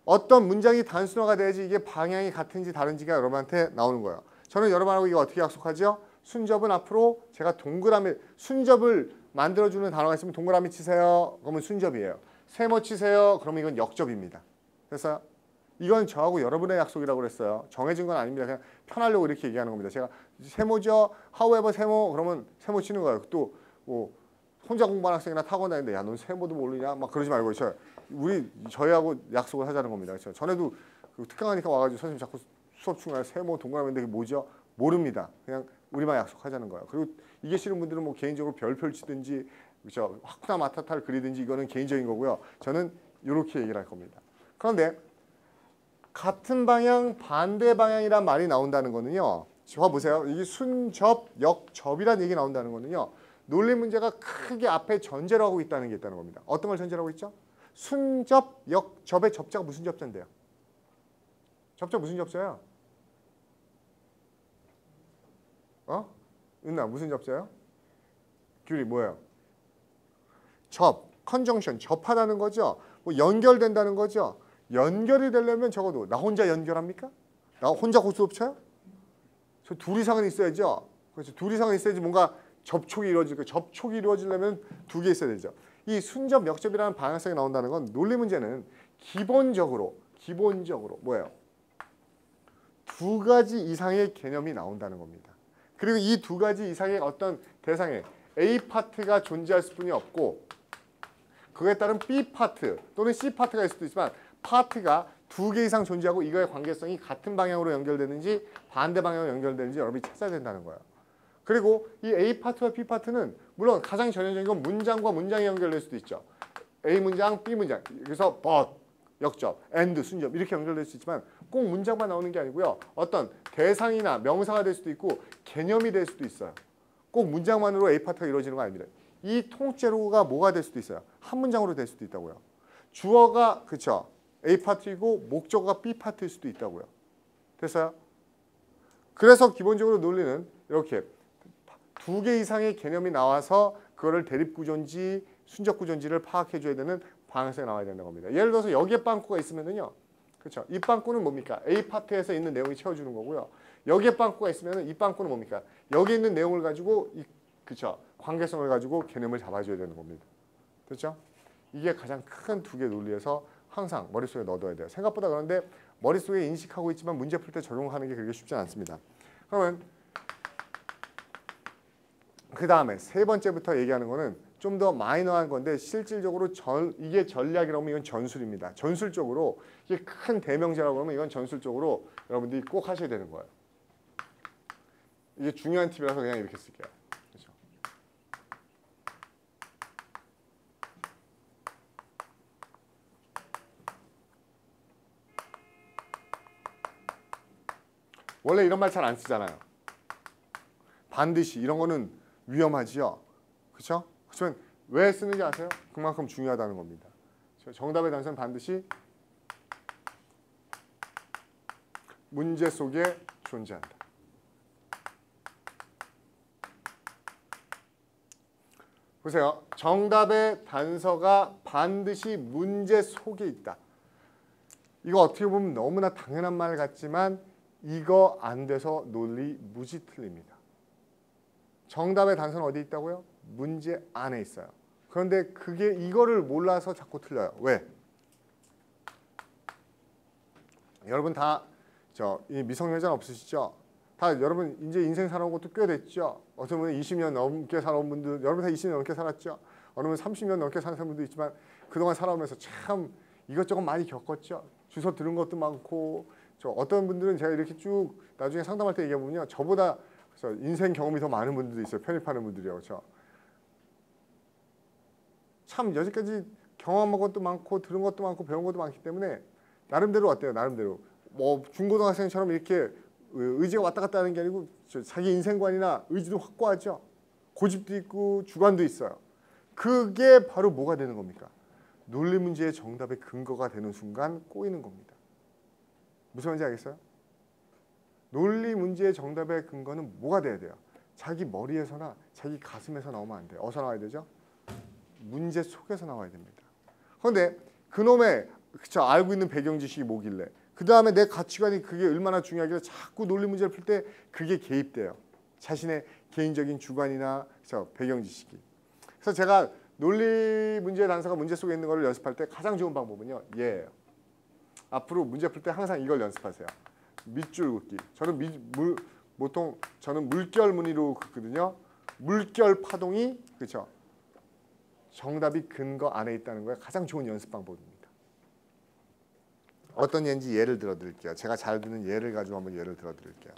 어떤 문장이 단순화가 돼야지 이게 방향이 같은지 다른지가 여러분한테 나오는 거예요. 저는 여러분하고 이거 어떻게 약속하죠? 순접은 앞으로 제가 동그라미, 순접을 만들어주는 단어가 있으면 동그라미 치세요. 그러면 순접이에요. 세모 치세요. 그러면 이건 역접입니다. 그래서 이건 저하고 여러분의 약속이라고 그랬어요. 정해진 건 아닙니다. 그냥 편하려고 이렇게 얘기하는 겁니다. 제가 세모죠. however 세모 그러면 세모 치는 거예요. 또 뭐 혼자 공부하는 학생이나 타고나는데 야, 넌 세모도 모르냐? 막 그러지 말고 저희하고 약속을 하자는 겁니다. 그렇죠? 전에도 그 특강하니까 와가지고 선생님 자꾸 수업 중간에 세모 동그라미인데 그게 뭐죠? 모릅니다. 그냥 우리만 약속하자는 거예요. 그리고 이게 싫은 분들은 뭐 개인적으로 별 펼치든지 그렇죠? 하쿠나 마타타를 그리든지 이거는 개인적인 거고요. 저는 이렇게 얘기를 할 겁니다. 그런데 같은 방향, 반대 방향이란 말이 나온다는 거는요. 봐보세요. 이게 순접, 역접이라는 얘기 나온다는 거는요. 논리 문제가 크게 앞에 전제로 하고 있다는 게 있다는 겁니다. 어떤 걸 전제로 하고 있죠? 순접, 역접의 접자가 무슨 접자인데요? 접자 무슨 접자예요? 은나 무슨 접자예요? 귤이 뭐예요? 접, 컨정션, 접하다는 거죠. 뭐 연결된다는 거죠. 연결이 되려면 적어도 나 혼자 연결합니까? 나 혼자 고스톱 쳐요? 저 둘 이상은 있어야죠. 그렇죠. 둘 이상은 있어야지 뭔가 접촉이 이루어질 거예요. 접촉이 이루어지려면 두 개 있어야 되죠. 이 순접, 역접이라는 방향성이 나온다는 건 논리 문제는 기본적으로 뭐예요? 두 가지 이상의 개념이 나온다는 겁니다. 그리고 이 두 가지 이상의 어떤 대상에 A 파트가 존재할 수뿐이 없고 그에 따른 B 파트 또는 C 파트가 있을 수도 있지만 파트가 두 개 이상 존재하고 이거의 관계성이 같은 방향으로 연결되는지 반대 방향으로 연결되는지 여러분이 찾아야 된다는 거예요. 그리고 이 A 파트와 B 파트는 물론 가장 전형적인 건 문장과 문장이 연결될 수도 있죠. A 문장, B 문장. 그래서 but, 역접, and, 순접 이렇게 연결될 수 있지만 꼭 문장만 나오는 게 아니고요. 어떤 대상이나 명사가 될 수도 있고 개념이 될 수도 있어요. 꼭 문장만으로 A 파트가 이루어지는 거 아닙니다. 이 통째로가 뭐가 될 수도 있어요. 한 문장으로 될 수도 있다고요. 주어가 그쵸 A 파트이고 목적어가 B 파트일 수도 있다고요. 됐어요? 그래서 기본적으로 논리는 이렇게 두 개 이상의 개념이 나와서 그거를 대립구조인지 순접구조인지를 파악해줘야 되는 방향성이 나와야 된다는 겁니다. 예를 들어서 여기에 빵꾸가 있으면은요. 그렇죠? 이 빵꾸는 뭡니까? A 파트에서 있는 내용이 채워주는 거고요. 여기에 빵꾸가 있으면은 이 빵꾸는 뭡니까? 여기 있는 내용을 가지고 그렇죠? 관계성을 가지고 개념을 잡아줘야 되는 겁니다. 그렇죠? 이게 가장 큰 두 개 논리에서 항상 머릿속에 넣어둬야 돼요. 생각보다 그런데 머릿속에 인식하고 있지만 문제 풀 때 적용하는 게 그렇게 쉽지 않습니다. 그러면 그 다음에 세 번째부터 얘기하는 거는 좀 더 마이너한 건데 실질적으로 이게 전략이라고 하면 이건 전술입니다. 전술적으로 이게 큰 대명제라고 하면 이건 전술적으로 여러분들이 꼭 하셔야 되는 거예요. 이게 중요한 팁이라서 그냥 이렇게 쓸게요. 그렇죠? 원래 이런 말 잘 안 쓰잖아요. 반드시 이런 거는 위험하지요. 그렇죠? 그렇지만 왜 쓰는지 아세요? 그만큼 중요하다는 겁니다. 정답의 단서는 반드시 문제 속에 존재한다. 보세요. 정답의 단서가 반드시 문제 속에 있다. 이거 어떻게 보면 너무나 당연한 말 같지만 이거 안 돼서 논리 무지 틀립니다. 정답의 단서는 어디 있다고요? 문제 안에 있어요. 그런데 그게 이거를 몰라서 자꾸 틀려요. 왜? 여러분 다 이 미성년자 없으시죠? 다 여러분 이제 인생 살아온 것도 꽤 됐죠? 어떤 분은 20년 넘게 살아온 분들, 여러분 다 20년 넘게 살았죠? 어느 분은 30년 넘게 사는 분도 있지만 그동안 살아오면서 참 이것저것 많이 겪었죠? 주워 들은 것도 많고 어떤 분들은 제가 이렇게 쭉 나중에 상담할 때 얘기해보면요. 저보다 인생 경험이 더 많은 분들도 있어요. 편입하는 분들이요. 그렇죠? 참 여지까지 경험한 것도 많고 들은 것도 많고 배운 것도 많기 때문에 나름대로 어때요? 나름대로 뭐 중고등학생처럼 이렇게 의지가 왔다 갔다 하는 게 아니고 자기 인생관이나 의지도 확고하죠. 고집도 있고 주관도 있어요. 그게 바로 뭐가 되는 겁니까? 논리 문제의 정답의 근거가 되는 순간 꼬이는 겁니다. 무슨 말인지 알겠어요? 논리 문제의 정답의 근거는 뭐가 돼야 돼요? 자기 머리에서나 자기 가슴에서 나오면 안 돼요. 어디서 나와야 되죠? 문제 속에서 나와야 됩니다. 그런데 그놈의 그쵸, 알고 있는 배경 지식이 뭐길래 그 다음에 내 가치관이 그게 얼마나 중요하길래 자꾸 논리 문제를 풀 때 그게 개입돼요. 자신의 개인적인 주관이나 그쵸, 배경 지식이. 그래서 제가 논리 문제의 단서가 문제 속에 있는 걸 연습할 때 가장 좋은 방법은요. 얘예요. 앞으로 문제 풀 때 항상 이걸 연습하세요. 밑줄 긋기. 보통 저는 물결 무늬로 긋거든요. 물결 파동이 그렇죠. 정답이 근거 안에 있다는 거에 가장 좋은 연습 방법입니다. 어떤 예인지 예를 들어 드릴게요. 제가 잘 듣는 예를 가지고 한번 예를 들어 드릴게요.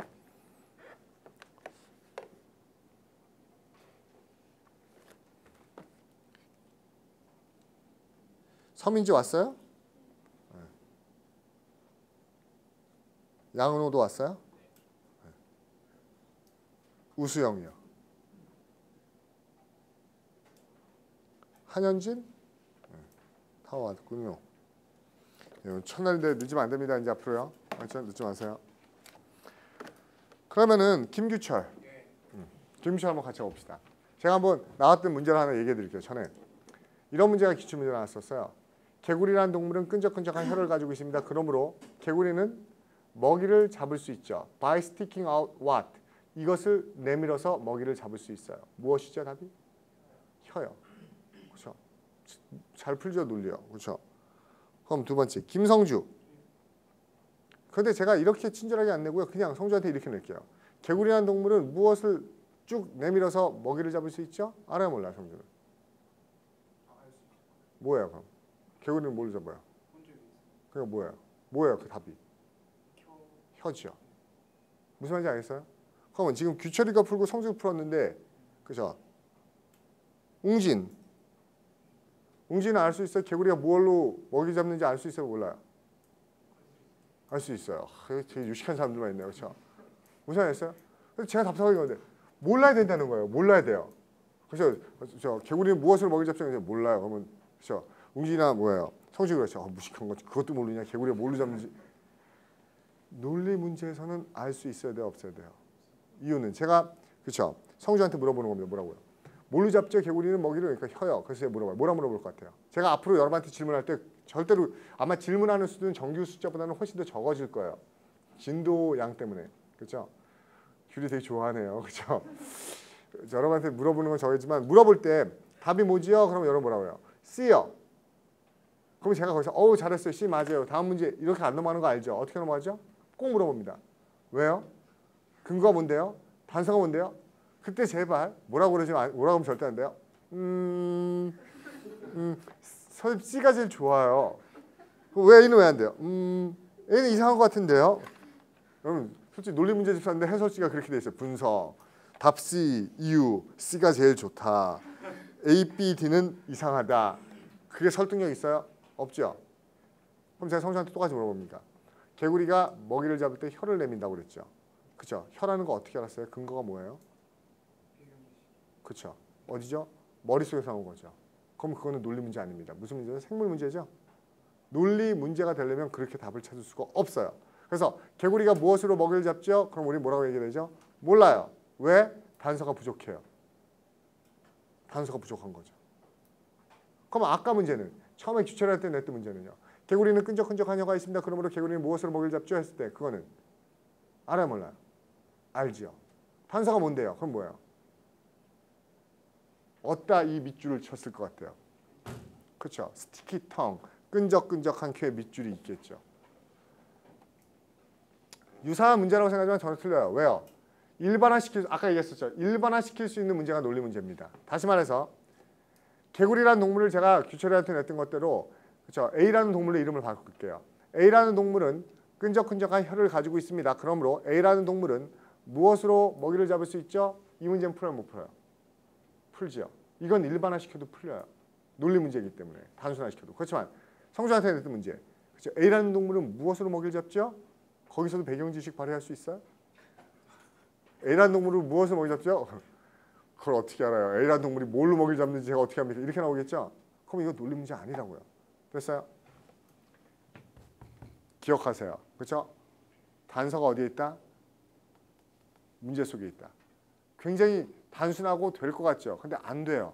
서민지 왔어요? 양은호도 왔어요? 우수영이요. 한현진? 다 왔군요. 첫날인데 늦으면 안 됩니다. 이제 앞으로요. 늦지 마세요. 그러면은 김규철. 김규철 한번 같이 봅시다. 제가 한번 나왔던 문제를 하나 얘기해 드릴게요. 전에 이런 문제가 기출문제 나왔었어요. 개구리라는 동물은 끈적끈적한 혀를 가지고 있습니다. 그러므로 개구리는 먹이를 잡을 수 있죠. By sticking out what? 이것을 내밀어서 먹이를 잡을 수 있어요. 무엇이죠, 답이? 혀요. 그렇죠? 잘 풀죠, 논리요. 그렇죠? 그럼 두 번째, 김성주. 그런데 제가 이렇게 친절하게 안 내고요. 그냥 성주한테 이렇게 낼게요. 개구리라는 동물은 무엇을 쭉 내밀어서 먹이를 잡을 수 있죠? 알아요, 몰라요, 성주는? 뭐예요, 그럼? 개구리는 뭘 잡아요? 그게 뭐예요? 뭐예요, 그 답이? 혀죠. 무슨 말인지 알겠어요? 그러면 지금 규철이가 풀고 성주가 풀었는데, 그죠? 웅진은 알 수 있어요? 개구리가 무얼로 먹이 잡는지 알 수 있어요? 몰라요? 알 수 있어요. 되게 유식한 사람들만 있네요. 그렇죠? 무슨 말이었어요? 제가 답답하게 건데 몰라야 된다는 거예요. 몰라야 돼요. 그래서 개구리는 무엇으로 먹이 잡지? 몰라요. 그러면 그렇죠? 웅진이나 뭐예요? 성주가 그렇죠. 무식한 거 그것도 모르냐? 개구리가 뭘로 잡는지. 논리 문제에서는 알 수 있어야 돼요? 없어야 돼요? 이유는 제가 그렇죠? 성주한테 물어보는 겁니다. 뭐라고요? 뭘로 잡죠? 개구리는 먹이를 그러니까 혀요. 그래서 물어봐요. 뭐라 물어볼 것 같아요? 제가 앞으로 여러분한테 질문할 때 절대로 아마 질문하는 수는 정규 숫자보다는 훨씬 더 적어질 거예요. 진도 양 때문에. 그렇죠? 귤이 되게 좋아하네요. 그렇죠? 여러분한테 물어보는 건 저겠지만 물어볼 때 답이 뭐지요? 그러면 여러분 뭐라고 해요? C요. 그럼 제가 거기서 어우 잘했어요. C 맞아요. 다음 문제 이렇게 안 넘어가는 거 알죠? 어떻게 넘어가죠? 꼭 물어봅니다. 왜요? 근거가 뭔데요? 단서가 뭔데요? 그때 제발 뭐라고 하면 절대 안 돼요. 선생님 C가 제일 좋아요. 왜 A는 왜 안 돼요? A는 이상한 것 같은데요. 여러분 솔직히 논리 문제 집사인데 해설 C가 그렇게 돼 있어요. 분석, 답 C, 이유, C가 제일 좋다. A, B, D는 이상하다. 그게 설득력 있어요? 없죠. 그럼 제가 성주한테 똑같이 물어봅니다. 개구리가 먹이를 잡을 때 혀를 내민다고 그랬죠. 그렇죠? 혀라는 거 어떻게 알았어요? 근거가 뭐예요? 그렇죠. 어디죠? 머릿속에서 나온 거죠. 그럼 그거는 논리 문제 아닙니다. 무슨 문제죠? 생물 문제죠. 논리 문제가 되려면 그렇게 답을 찾을 수가 없어요. 그래서 개구리가 무엇으로 먹이를 잡죠? 그럼 우리 뭐라고 얘기되죠? 몰라요. 왜? 단서가 부족해요. 단서가 부족한 거죠. 그럼 아까 문제는 처음에 규철할 때 냈던 문제는요. 개구리는 끈적끈적한 혀가 있습니다. 그러므로 개구리는 무엇으로 먹이를 잡죠? 했을 때 그거는 알아요, 몰라요? 알지요. 단서가 뭔데요? 그럼 뭐예요? 어디다 이 밑줄을 쳤을 것 같아요? 그렇죠. 스티키 텅, 끈적끈적한 쾌의 밑줄이 있겠죠. 유사한 문제라고 생각하지만 저는 틀려요. 왜요? 아까 얘기했었죠. 일반화시킬 수 있는 문제가 논리 문제입니다. 다시 말해서 개구리라는 동물을 제가 규철이한테 냈던 것대로 그렇죠. A라는 동물의 이름을 바꿀게요. A라는 동물은 끈적끈적한 혀를 가지고 있습니다. 그러므로 A라는 동물은 무엇으로 먹이를 잡을 수 있죠? 이 문제는 풀어요, 못 풀어요? 풀죠. 이건 일반화시켜도 풀려요. 논리 문제이기 때문에 단순화시켜도. 그렇지만 성주한테 냈던 문제. 그렇죠? A라는 동물은 무엇으로 먹이를 잡죠? 거기서도 배경 지식 발휘할 수 있어요? A라는 동물은 무엇으로 먹이를 잡죠? 그걸 어떻게 알아요? A라는 동물이 뭘로 먹이를 잡는지 제가 어떻게 합니까? 이렇게 나오겠죠? 그럼 이거 논리 문제 아니라고요. 됐어요? 기억하세요. 그렇죠? 단서가 어디에 있다? 문제 속에 있다. 굉장히 단순하고 될 것 같죠. 근데 안 돼요.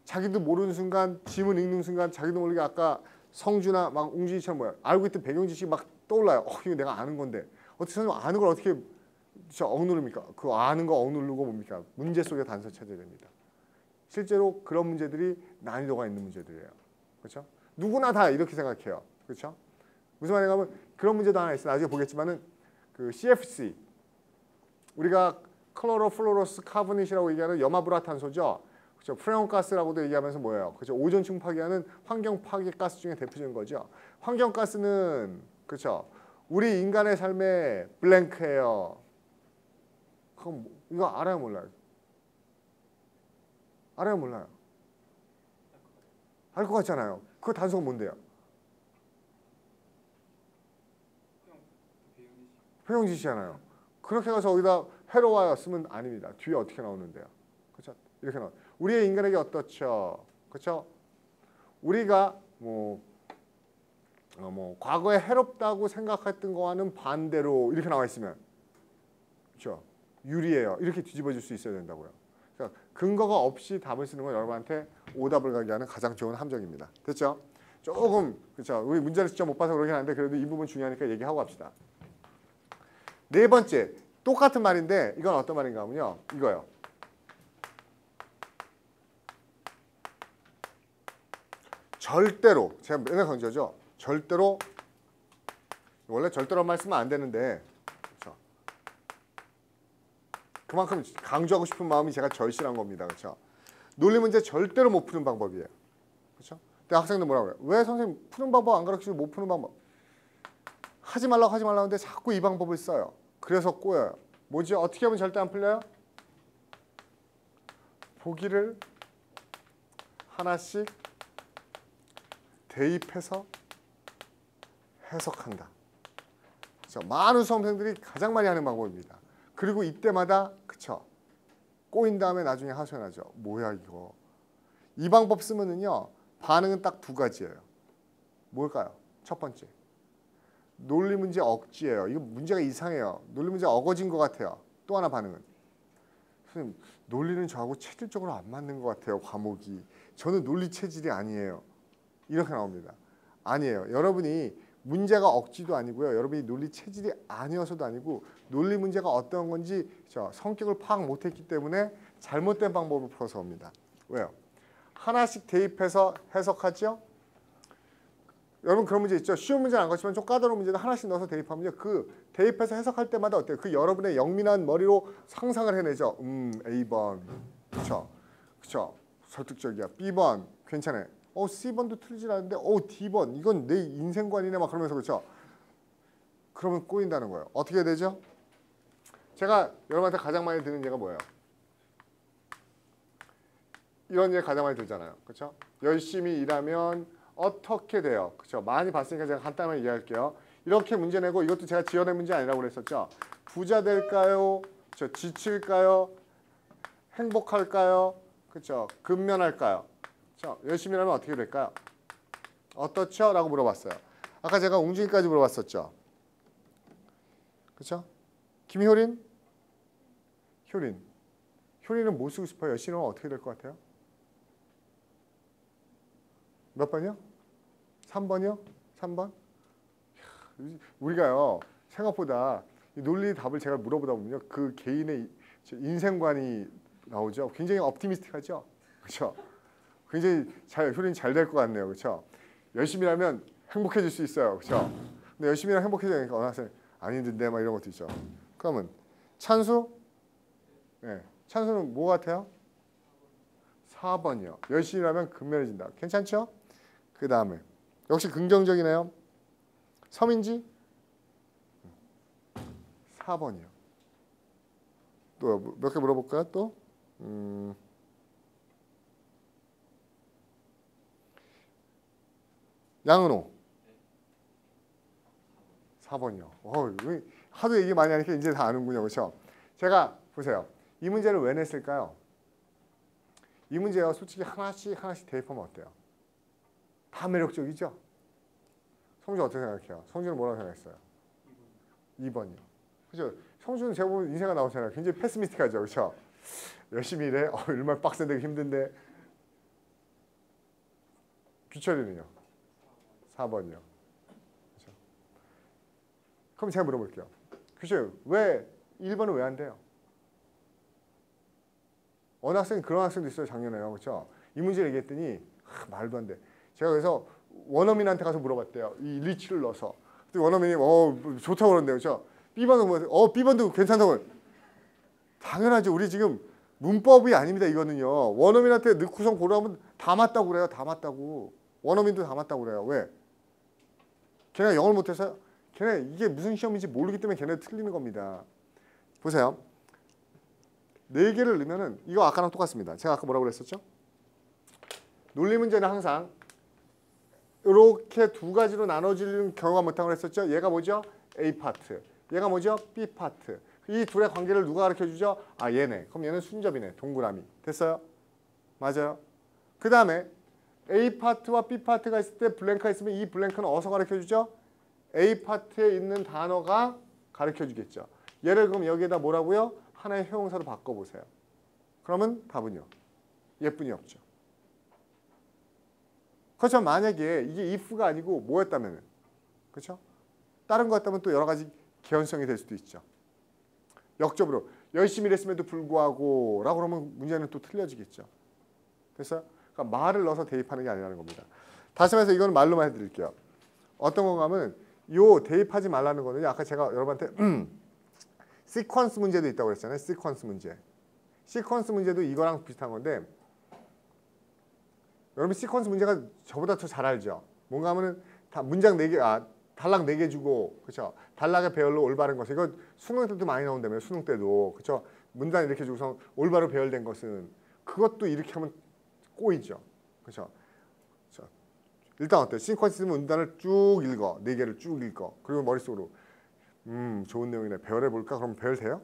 자기도 모르는 순간 지문 읽는 순간 자기도 모르게 아까 성주나 막 웅진이처럼 뭐야 알고 있던 배경 지식이 막 떠올라요. 이거 내가 아는 건데 어떻게 선생님 아는 걸 어떻게 저 억누릅니까? 그 아는 거 억누르고 뭡니까? 문제 속에 단서 찾아야 됩니다. 실제로 그런 문제들이 난이도가 있는 문제들이에요. 그렇죠? 누구나 다 이렇게 생각해요. 그렇죠? 무슨 말인가 하면 그런 문제도 하나 있어요. 나중에 보겠지만은 그 CFC 우리가 클로로플로로스 카보닛이라고 얘기하는 염화불화탄소죠. 그렇죠? 프레온가스라고도 얘기하면서 뭐예요? 그렇죠? 오존층 파괴하는 환경 파괴 가스 중에 대표적인 거죠. 환경 가스는 그렇죠? 우리 인간의 삶에 블랭크예요. 그럼 이거 알아요, 몰라요? 알아요, 몰라요? 알 것 같잖아요. 그 단서가 뭔데요? 회용지시잖아요. 그렇게 가서 여기다 회로와였으면 아닙니다. 뒤에 어떻게 나오는데요? 그렇죠? 이렇게 나와. 우리의 인간에게 어떻죠? 그렇죠? 우리가 과거에 해롭다고 생각했던 거와는 반대로 이렇게 나와 있으면 그렇죠? 유리해요. 이렇게 뒤집어질 수 있어야 된다고요. 그러니까 근거가 없이 답을 쓰는 건 여러분한테 오답을 가게 하는 가장 좋은 함정입니다. 됐죠? 조금 그렇죠? 우리 문제를 직접 못 봐서 그러긴 한데 그래도 이 부분 중요하니까 얘기하고 갑시다. 네 번째, 똑같은 말인데 이건 어떤 말인가 하면요. 이거요. 절대로, 제가 맨날 강조하죠. 절대로, 원래 절대로 말 쓰면 안 되는데 그렇죠? 그만큼 강조하고 싶은 마음이 제가 절실한 겁니다. 그렇죠? 논리 문제 절대로 못 푸는 방법이에요. 그렇죠? 근데 학생들 뭐라고 해요? 왜 선생님 푸는 방법 안 가르치고 못 푸는 방법? 하지 말라고 하는데 자꾸 이 방법을 써요. 그래서 꼬여요. 뭐지? 어떻게 하면 절대 안 풀려요? 보기를 하나씩 대입해서 해석한다. 그렇죠? 많은 수험생들이 가장 많이 하는 방법입니다. 그리고 이때마다 그쵸? 꼬인 다음에 나중에 하소연하죠. 뭐야 이거. 이 방법 쓰면은요. 반응은 딱 두 가지예요. 뭘까요? 첫 번째. 논리 문제 억지예요. 이거 문제가 이상해요. 논리 문제 어거진 것 같아요. 또 하나 반응은. 선생님, 논리는 저하고 체질적으로 안 맞는 것 같아요. 과목이. 저는 논리 체질이 아니에요. 이렇게 나옵니다. 아니에요. 여러분이 문제가 억지도 아니고요. 여러분이 논리 체질이 아니어서도 아니고 논리 문제가 어떤 건지 성격을 파악 못했기 때문에 잘못된 방법을 풀어서 옵니다. 왜요? 하나씩 대입해서 해석하죠. 여러분 그런 문제 있죠. 쉬운 문제는 안 거치면 좀 까다로운 문제도 하나씩 넣어서 대입하면요. 그 대입해서 해석할 때마다 어때요? 그 여러분의 영민한 머리로 상상을 해내죠. A번. 그쵸? 설득적이야. B번. 괜찮아요. C번도 틀리진 않은데 D번. 이건 내 인생관이네 막 그러면서 그렇죠? 그러면 꼬인다는 거예요. 어떻게 되죠? 제가 여러분한테 가장 많이 드는 예가 뭐예요? 이런 예 가장 많이 들잖아요. 그렇죠? 열심히 일하면 어떻게 돼요? 그렇죠? 많이 봤으니까 제가 간단하게 얘기할게요. 이렇게 문제 내고 이것도 제가 지어낸 문제 아니라고 그랬었죠. 부자 될까요? 그렇죠? 지칠까요? 행복할까요? 그렇죠? 근면할까요? 그렇죠? 열심히 하면 어떻게 될까요? 어떻죠? 라고 물어봤어요. 아까 제가 웅진이까지 물어봤었죠. 그렇죠? 김효린? 효린은 뭐 쓰고 싶어요? 열심히 하면 어떻게 될 것 같아요? 몇 번이요? 3번이요? 3번? 우리가요 생각보다 논리 답을 제가 물어보다 보면요 그 개인의 인생관이 나오죠. 굉장히 옵티미스틱하죠. 그렇죠? 굉장히 효린이 잘 될 것 같네요. 그렇죠? 열심히 하면 행복해질 수 있어요. 그렇죠? 근데 열심히 하면 행복해지니까 어느 학생 아닌데 막 이런 것도 있죠. 그러면 찬수? 네. 찬수는 뭐 같아요? 4번이요. 열심히 하면 근면해진다. 괜찮죠? 그 다음에 역시 긍정적이네요. 서민지? 4번이요. 또 몇 개 물어볼까요? 또? 양은호? 4번이요. 하도 얘기 많이 하니까 이제 다 아는군요. 그렇죠? 제가 보세요. 이 문제를 왜 냈을까요? 이 문제요. 솔직히 하나씩 대입하면 어때요? 다 매력적이죠? 성준 어떻게 생각해요? 성준은 뭐라고 생각했어요? 2번이요. 그죠? 성준은 제가 보면 인생가 나오잖아요. 굉장히 패스미스틱하죠. 그렇죠? 열심히 일해. 얼마나 빡센데 힘든데. 규철이는요? 4번이요. 그렇죠? 그럼 제가 물어볼게요. 규철, 왜 1번은 왜 안 돼요? 어느 학생 그런 학생도 있어요. 작년에요. 그렇죠? 이 문제를 얘기했더니 말도 안 돼. 제가 그래서 원어민한테 가서 물어봤대요. 이 리치를 넣어서. 그때 원어민이 좋다고 그러는데요. 그렇죠? B번도 B번도 괜찮다고. 당연하죠. 우리 지금 문법이 아닙니다. 이거는요. 원어민한테 넣고선 고르면 다 맞다고 그래요. 다 맞다고. 원어민도 다 맞다고 그래요. 왜? 걔네가 영어를 못해서 걔네 이게 무슨 시험인지 모르기 때문에 걔네 틀리는 겁니다. 보세요. 4개를 넣으면은 이거 아까랑 똑같습니다. 제가 아까 뭐라고 그랬었죠? 논리 문제는 항상 이렇게 두 가지로 나눠지는 경우가 많다고 그랬었죠? 얘가 뭐죠? A 파트. 얘가 뭐죠? B 파트. 이 둘의 관계를 누가 가르쳐주죠? 아, 얘네. 그럼 얘는 순접이네. 동그라미. 됐어요? 맞아요. 그 다음에 A 파트와 B 파트가 있을 때 블랭크가 있으면 이 블랭크는 어디서 가르쳐주죠? A 파트에 있는 단어가 가르쳐주겠죠. 얘를 그럼 여기에다 뭐라고요? 하나의 형용사로 바꿔보세요. 그러면 답은요? 예뿐이 없죠. 그렇죠. 만약에 이게 if가 아니고 뭐였다면, 그렇죠? 다른 거였다면 또 여러 가지 개연성이 될 수도 있죠. 역접으로 열심히 일했음에도 불구하고 라고 그러면 문제는 또 틀려지겠죠. 됐어요? 그러니까 말을 넣어서 대입하는 게 아니라는 겁니다. 다시 말해서 이건 말로만 해드릴게요. 어떤 건가 하면 요 대입하지 말라는 거는 아까 제가 여러분한테 시퀀스 문제도 있다고 그랬잖아요. 시퀀스 문제. 시퀀스 문제도 이거랑 비슷한 건데 여러분 시퀀스 문제가 저보다 더 잘 알죠. 뭔가 하면은 다 문장 4개, 단락 4개 주고, 그렇죠? 단락의 배열로 올바른 것을 이거 수능 때도 많이 나온다며요. 수능 때도, 그렇죠? 문장 이렇게 주고서 올바로 배열된 것은 그것도 이렇게 하면 꼬이죠, 그렇죠? 일단 어때요? 시퀀스 문단을 쭉 읽어, 4개를 쭉 읽어. 그리고 머릿속으로 좋은 내용이네. 배열해 볼까? 그럼 배열 돼요?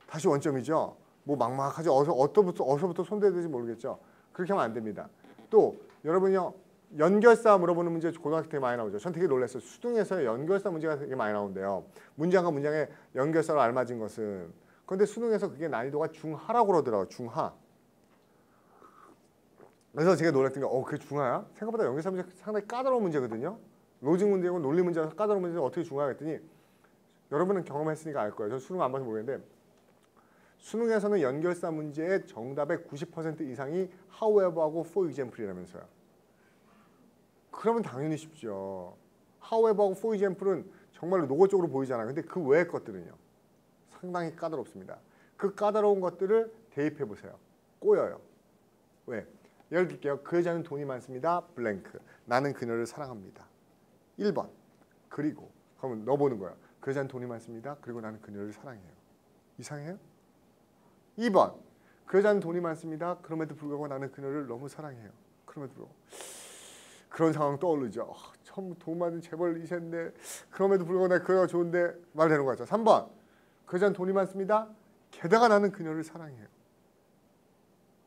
다시 원점이죠. 뭐 막막하죠. 어서부터 손대야 될지 모르겠죠. 그렇게 하면 안 됩니다. 또 여러분요. 연결사 물어보는 문제 고등학교 때 많이 나오죠. 전 되게 놀랐어요. 수능에서 연결사 문제가 되게 많이 나오는데요. 문장과 문장의 연결사로 알맞은 것은. 그런데 수능에서 그게 난이도가 중하라고 그러더라고요. 중하. 그래서 제가 놀랐던 게 그게 중하야? 생각보다 연결사 문제 상당히 까다로운 문제거든요. 로직 문제고 논리 문제라서 까다로운 문제는 어떻게 중하야 했더니 여러분은 경험했으니까 알 거예요. 저 수능 안 봐서 모르겠는데 수능에서는 연결사 문제의 정답의 90% 이상이 however하고 for example이라면서요. 그러면 당연히 쉽죠. however하고 for example은 정말로 노골적으로 보이잖아요. 근데 그 외의 것들은요. 상당히 까다롭습니다. 그 까다로운 것들을 대입해 보세요. 꼬여요. 왜? 예를 들게요. 그 여자는 돈이 많습니다. 블랭크. 나는 그녀를 사랑합니다. 1번. 그리고 그러면 넣어보는 거예요. 그 여자는 돈이 많습니다. 그리고 나는 그녀를 사랑해요. 이상해요? 2번. 그 여자는 돈이 많습니다. 그럼에도 불구하고 나는 그녀를 너무 사랑해요. 그럼에도 불구하고. 그런 상황 떠오르죠. 처음 돈 많은 재벌 2세인데 그럼에도 불구하고 내가 그녀가 좋은데 말되는 거죠. 3번. 그 여자는 돈이 많습니다. 게다가 나는 그녀를 사랑해요.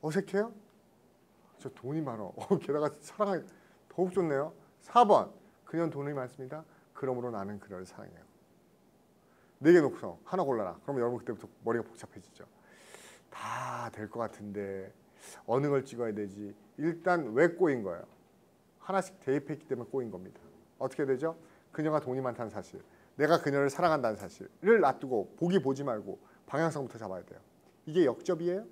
어색해요? 저 돈이 많어. 게다가 사랑해. 더욱 좋네요. 4번. 그녀는 돈이 많습니다. 그러므로 나는 그녀를 사랑해요. 4개 놓고서 하나 골라라. 그럼 여러분 그때부터 머리가 복잡해지죠. 다 될 것 같은데 어느 걸 찍어야 되지? 일단 왜 꼬인 거예요? 하나씩 대입했기 때문에 꼬인 겁니다. 어떻게 되죠? 그녀가 돈이 많다는 사실, 내가 그녀를 사랑한다는 사실을 놔두고 보지 말고 방향성부터 잡아야 돼요. 이게 역접이에요?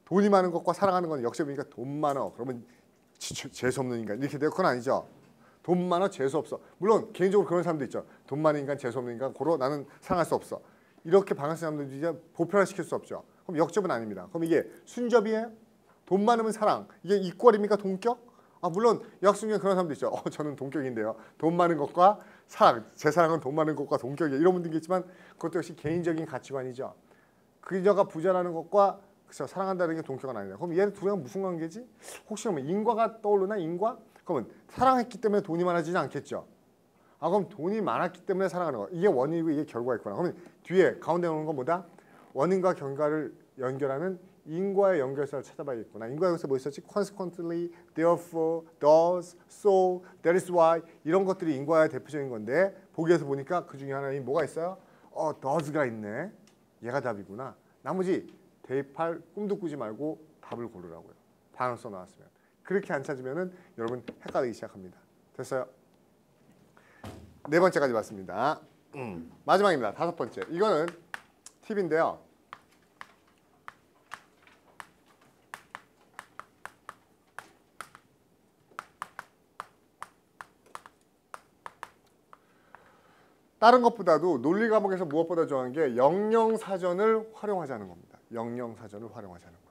돈이 많은 것과 사랑하는 건 역접이니까 돈 많어. 그러면 재수없는 인간 이렇게 돼요? 그건 아니죠. 돈 많아 재수 없어. 물론 개인적으로 그런 사람도 있죠. 돈 많은 인간 재수 없는 인간 고로 나는 사랑할 수 없어. 이렇게 방향성 잡는 이제 보편화시킬 수 없죠. 그럼 역접은 아닙니다. 그럼 이게 순접이에요? 돈 많으면 사랑. 이게 이권입니까? 동격? 물론 여학생 중에 그런 사람도 있죠. 저는 동격인데요. 돈 많은 것과 사랑. 제 사랑은 돈 많은 것과 동격이에요. 이런 분들이 있지만 그것도 역시 개인적인 가치관이죠. 그녀가 부자라는 것과 그쵸, 사랑한다는 게 동격은 아니에요. 그럼 얘네 둘이랑 무슨 관계지? 혹시 그러면 인과가 떠오르나? 인과? 그러면 사랑했기 때문에 돈이 많아지지 않겠죠. 그럼 돈이 많았기 때문에 사랑하는 거. 이게 원인이고 이게 결과였구나. 그러면 뒤에 가운데 오는 건 뭐다? 원인과 결과를 연결하는 인과의 연결사를 찾아봐야겠구나. 인과의 연결사 뭐 있었지? Consequently, therefore, thus, so, that is why 이런 것들이 인과의 대표적인 건데 보기에서 보니까 그 중에 하나인 뭐가 있어요? does가 있네. 얘가 답이구나. 나머지 대입할 꿈도 꾸지 말고 답을 고르라고요. 반응 써나왔으면. 그렇게 안 찾으면은 여러분 헷갈리기 시작합니다. 됐어요? 네 번째까지 봤습니다. 마지막입니다. 다섯 번째. 이거는 팁인데요. 다른 것보다도 논리 과목에서 무엇보다 좋아하는 게 영영사전을 활용하자는 겁니다. 영영사전을 활용하자는 거예요.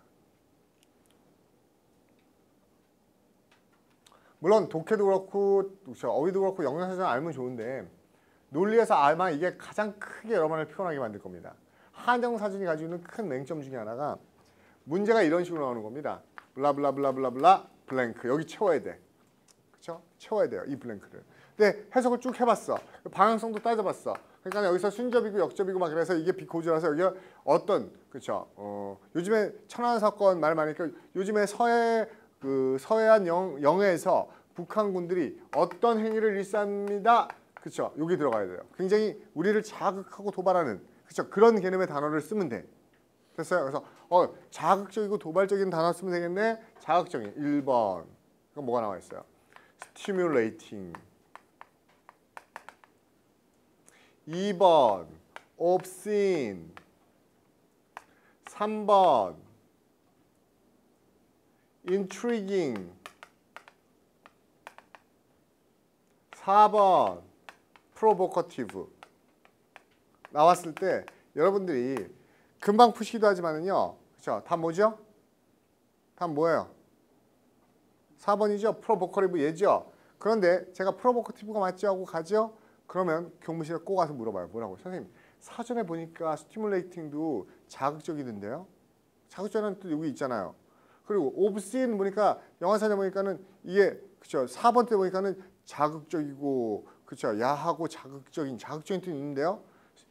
물론 독해도 그렇고 어휘도 그렇고 영영사전 알면 좋은데 논리에서 아마 이게 가장 크게 여러분을 표현하게 만들 겁니다. 한영사전이 가지고 있는 큰 맹점 중에 하나가 문제가 이런 식으로 나오는 겁니다. 블라블라블라블라블라 블랭크 여기 채워야 돼. 그렇죠? 채워야 돼요. 이 블랭크를. 근데 해석을 쭉 해봤어. 방향성도 따져봤어. 그러니까 여기서 순접이고 역접이고 막 그래서 이게 비코즈라서 여기가 어떤 그렇죠? 요즘에 천안 사건 말 많으니까 요즘에 서해안 영해에서 북한군들이 어떤 행위를 일삼니다. 그렇죠? 여기 들어가야 돼요. 굉장히 우리를 자극하고 도발하는 그렇죠? 그런 개념의 단어를 쓰면 돼. 됐어요? 그래서 자극적이고 도발적인 단어 쓰면 되겠네. 자극적인 1번. 그럼 뭐가 나와 있어요? stimulating. 2번 obscene. 3번 intriguing. 4번 provocative. 나왔을 때 여러분들이 금방 푸시기도 하지만은요. 그렇죠? 답 뭐죠? 답 뭐예요? 4번이죠. provocative 얘죠. 그런데 제가 provocative가 맞죠 하고 가죠? 그러면 교무실에 꼭 와서 물어봐요. 뭐라고? 선생님 사전에 보니까 stimulating도 자극적이던데요. 자극적인 뜻 여기 있잖아요. 그리고 obscene 보니까 영어사전 보니까는 이게 그렇죠. 4번 때 보니까는 자극적이고 그렇죠. 야하고 자극적인 뜻이 있는데요.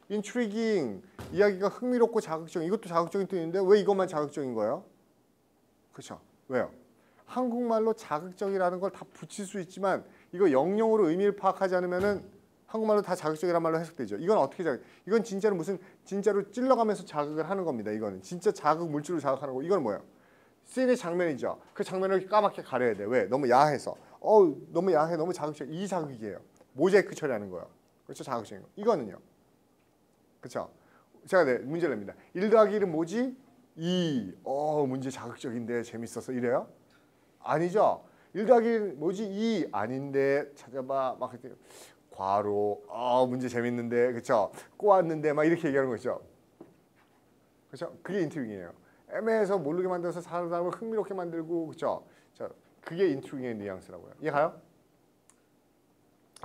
intriguing 이야기가 흥미롭고 자극적인 이것도 자극적인 뜻이 있는데 왜 이것만 자극적인 거예요? 그렇죠. 왜요? 한국말로 자극적이라는 걸 다 붙일 수 있지만 이거 영영으로 의미를 파악하지 않으면은 한국말로 다 자극적이란 말로 해석되죠. 이건 어떻게 이건 진짜로 진짜로 찔러가면서 자극을 하는 겁니다. 이거는 진짜 자극 물질로 자극하는 거. 이건 뭐예요? 씬의 장면이죠. 그 장면을 까맣게 가려야 돼. 왜? 너무 야해서. 너무 야해. 너무 자극적. 이 자극이에요. 모자이크 처리하는 거예요. 그렇죠? 자극적인 거. 이거는요. 그렇죠? 제가 문제를 냅니다. 1 더하기 1은 뭐지? 2. 문제 자극적인데 재밌어서 이래요? 아니죠. 1 더하기 1은 뭐지? 2. 아닌데 찾아봐. 막 그때 과로. 문제 재밌는데. 그렇죠? 꼬았는데 막 이렇게 얘기하는 거죠. 그렇죠? 그게 인트리깅이에요. 애매해서 모르게 만들어서 사람을 흥미롭게 만들고 그렇죠? 그게 인트리깅의 뉘앙스라고요. 이해가요?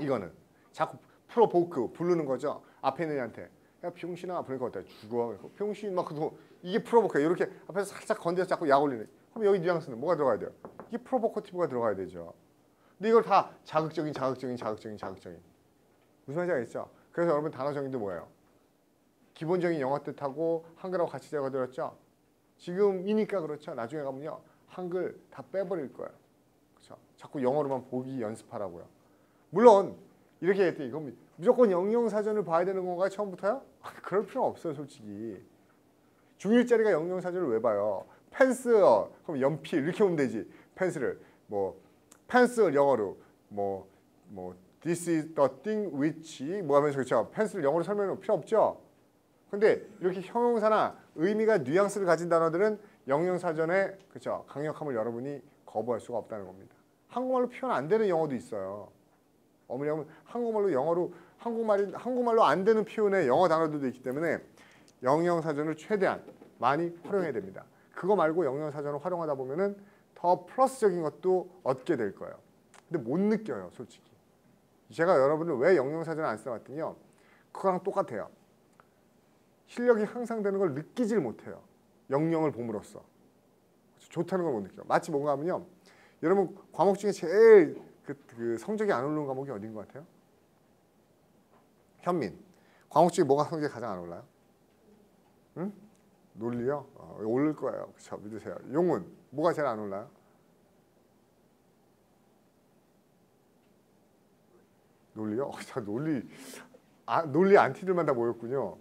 이거는 자꾸 프로보크 부르는 거죠. 앞에 있는 애한테 야 병신아 부르니까 어때? 죽어. 병신 막 이게 프로보크예요. 이렇게 앞에서 살짝 건드려서 자꾸 약 올리는. 그럼 여기 뉘앙스는 뭐가 들어가야 돼요? 이게 프로보커티브가 들어가야 되죠. 근데 이걸 다 자극적인. 무슨 말인지 알겠죠? 그래서 여러분 단어 정의도 뭐예요? 기본적인 영어 뜻하고 한글하고 같이 적어들었죠? 지금이니까 그렇죠. 나중에 가면요. 한글 다 빼버릴 거예요. 그렇죠? 자꾸 영어로만 보기 연습하라고요. 물론 이렇게 했더니 그럼 무조건 영영사전을 봐야 되는 건가요? 처음부터요? 그럴 필요 없어요. 솔직히. 중1짜리가 영영사전을 왜 봐요? 펜스 그럼 연필 이렇게 오면 되지. 펜슬을 펜슬 영어로 This is the thing which 뭐 하면서 그렇죠. 펜슬 영어로 설명은 필요 없죠. 근데 이렇게 형용사나 의미가 뉘앙스를 가진 단어들은 영영사전의 그렇죠. 강력함을 여러분이 거부할 수가 없다는 겁니다. 한국말로 표현 안 되는 영어도 있어요. 어머니하면 한국말로 안 되는 표현의 영어 단어들도 있기 때문에 영영사전을 최대한 많이 활용해야 됩니다. 그거 말고 영영사전을 활용하다 보면은 더 플러스적인 것도 얻게 될 거예요. 근데 못 느껴요, 솔직히. 제가 여러분을 왜 영영사전을 안 써봤더니요. 그거랑 똑같아요. 실력이 향상되는 걸 느끼질 못해요. 영영을 봄으로써. 좋다는 걸 못 느껴요. 마치 뭔가 하면요. 여러분 과목 중에 제일 그 성적이 안 오르는 과목이 어딘 것 같아요? 현민. 과목 중에 뭐가 성적이 가장 안 올라요? 응? 논리요? 오를 거예요. 그렇죠? 믿으세요. 용은 뭐가 제일 안 올라요? 논리요? 논리 안티들만 다 모였군요.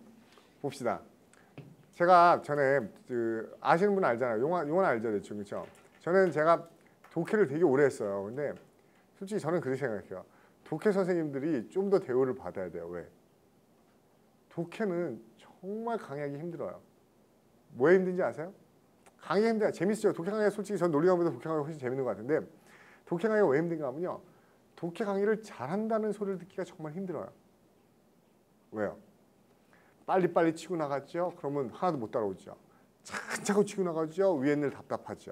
봅시다. 제가 전에 그 아시는 분 알잖아요. 용환 알죠, 대충 그렇죠? 저는 제가 독해를 되게 오래 했어요. 근데 솔직히 저는 그렇게 생각해요. 독해 선생님들이 좀 더 대우를 받아야 돼요. 왜? 독해는 정말 강의하기 힘들어요. 뭐에 힘든지 아세요? 강의가 힘들어요. 재밌어요. 독해 강의가 솔직히 전 논리 강의보다 독해 강의가 훨씬 재밌는 것 같은데 독해 강의가 왜 힘든가 하면요. 독해 강의를 잘한다는 소리를 듣기가 정말 힘들어요. 왜요? 빨리빨리 치고 나갔죠? 그러면 하나도 못 따라오죠. 차근차근 치고 나가죠? 위에 있는 답답하죠.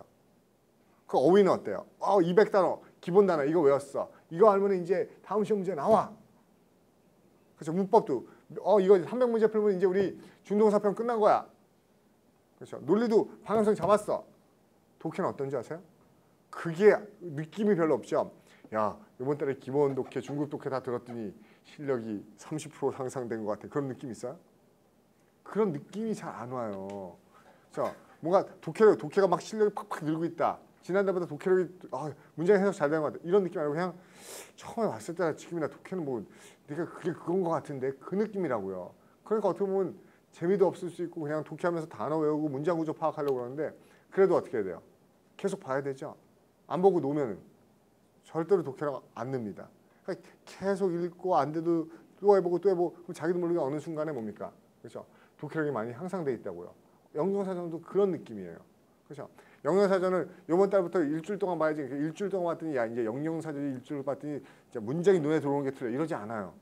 그 어휘는 어때요? 200단어, 기본 단어 이거 외웠어. 이거 알면 이제 다음 시험 문제 나와. 그렇죠? 문법도 이거 300문제 풀면 이제 우리 준동사편 끝난 거야. 그렇죠? 논리도 방향성 잡았어. 독해는 어떤지 아세요? 그게 느낌이 별로 없죠. 야, 이번 달에 기본 독해, 중급 독해 다 들었더니 실력이 30% 상승된 것 같아. 그런 느낌 있어요? 그런 느낌이 잘 안 와요. 그렇죠? 뭔가 독해가 막 실력이 팍팍 늘고 있다. 지난달보다 독해력이 문제 해석 잘 되는 것 같아. 이런 느낌 아니고 그냥 처음에 왔을 때나 지금이나 독해는 뭐 네가 그게 그건 것 같은데 그 느낌이라고요. 그러니까 어떻게 보면 재미도 없을 수 있고 그냥 독해하면서 단어 외우고 문장 구조 파악하려고 그러는데 그래도 어떻게 해야 돼요? 계속 봐야 되죠. 안 보고 놓으면 절대로 독해라고 안 늡니다. 그러니까 계속 읽고 안 돼도 또 해보고 또 해보고 그럼 자기도 모르게 어느 순간에 뭡니까? 그렇죠? 독해력이 많이 향상돼 있다고요. 영영사전도 그런 느낌이에요. 그렇죠? 영영사전을 이번 달부터 일주일 동안 봐야지. 일주일 동안 봤더니 야 이제 영영사전이 일주일 봤더니 이제 문장이 눈에 들어오는 게 틀려. 이러지 않아요.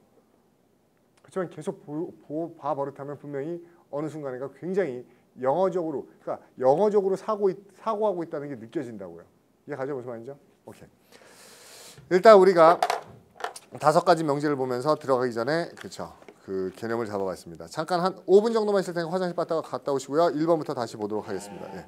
그렇지만 계속 봐 버릇하면 분명히 어느 순간에가 굉장히 영어적으로 그러니까 영어적으로 사고하고 있다는 게 느껴진다고요. 이해 가죠? 무슨 말인지? 오케이. 일단 우리가 5가지 명제를 보면서 들어가기 전에 그렇죠. 그 개념을 잡아봤습니다. 잠깐 한 5분 정도만 있을 테니까 화장실 갔다 오시고요. 1번부터 다시 보도록 하겠습니다. 예.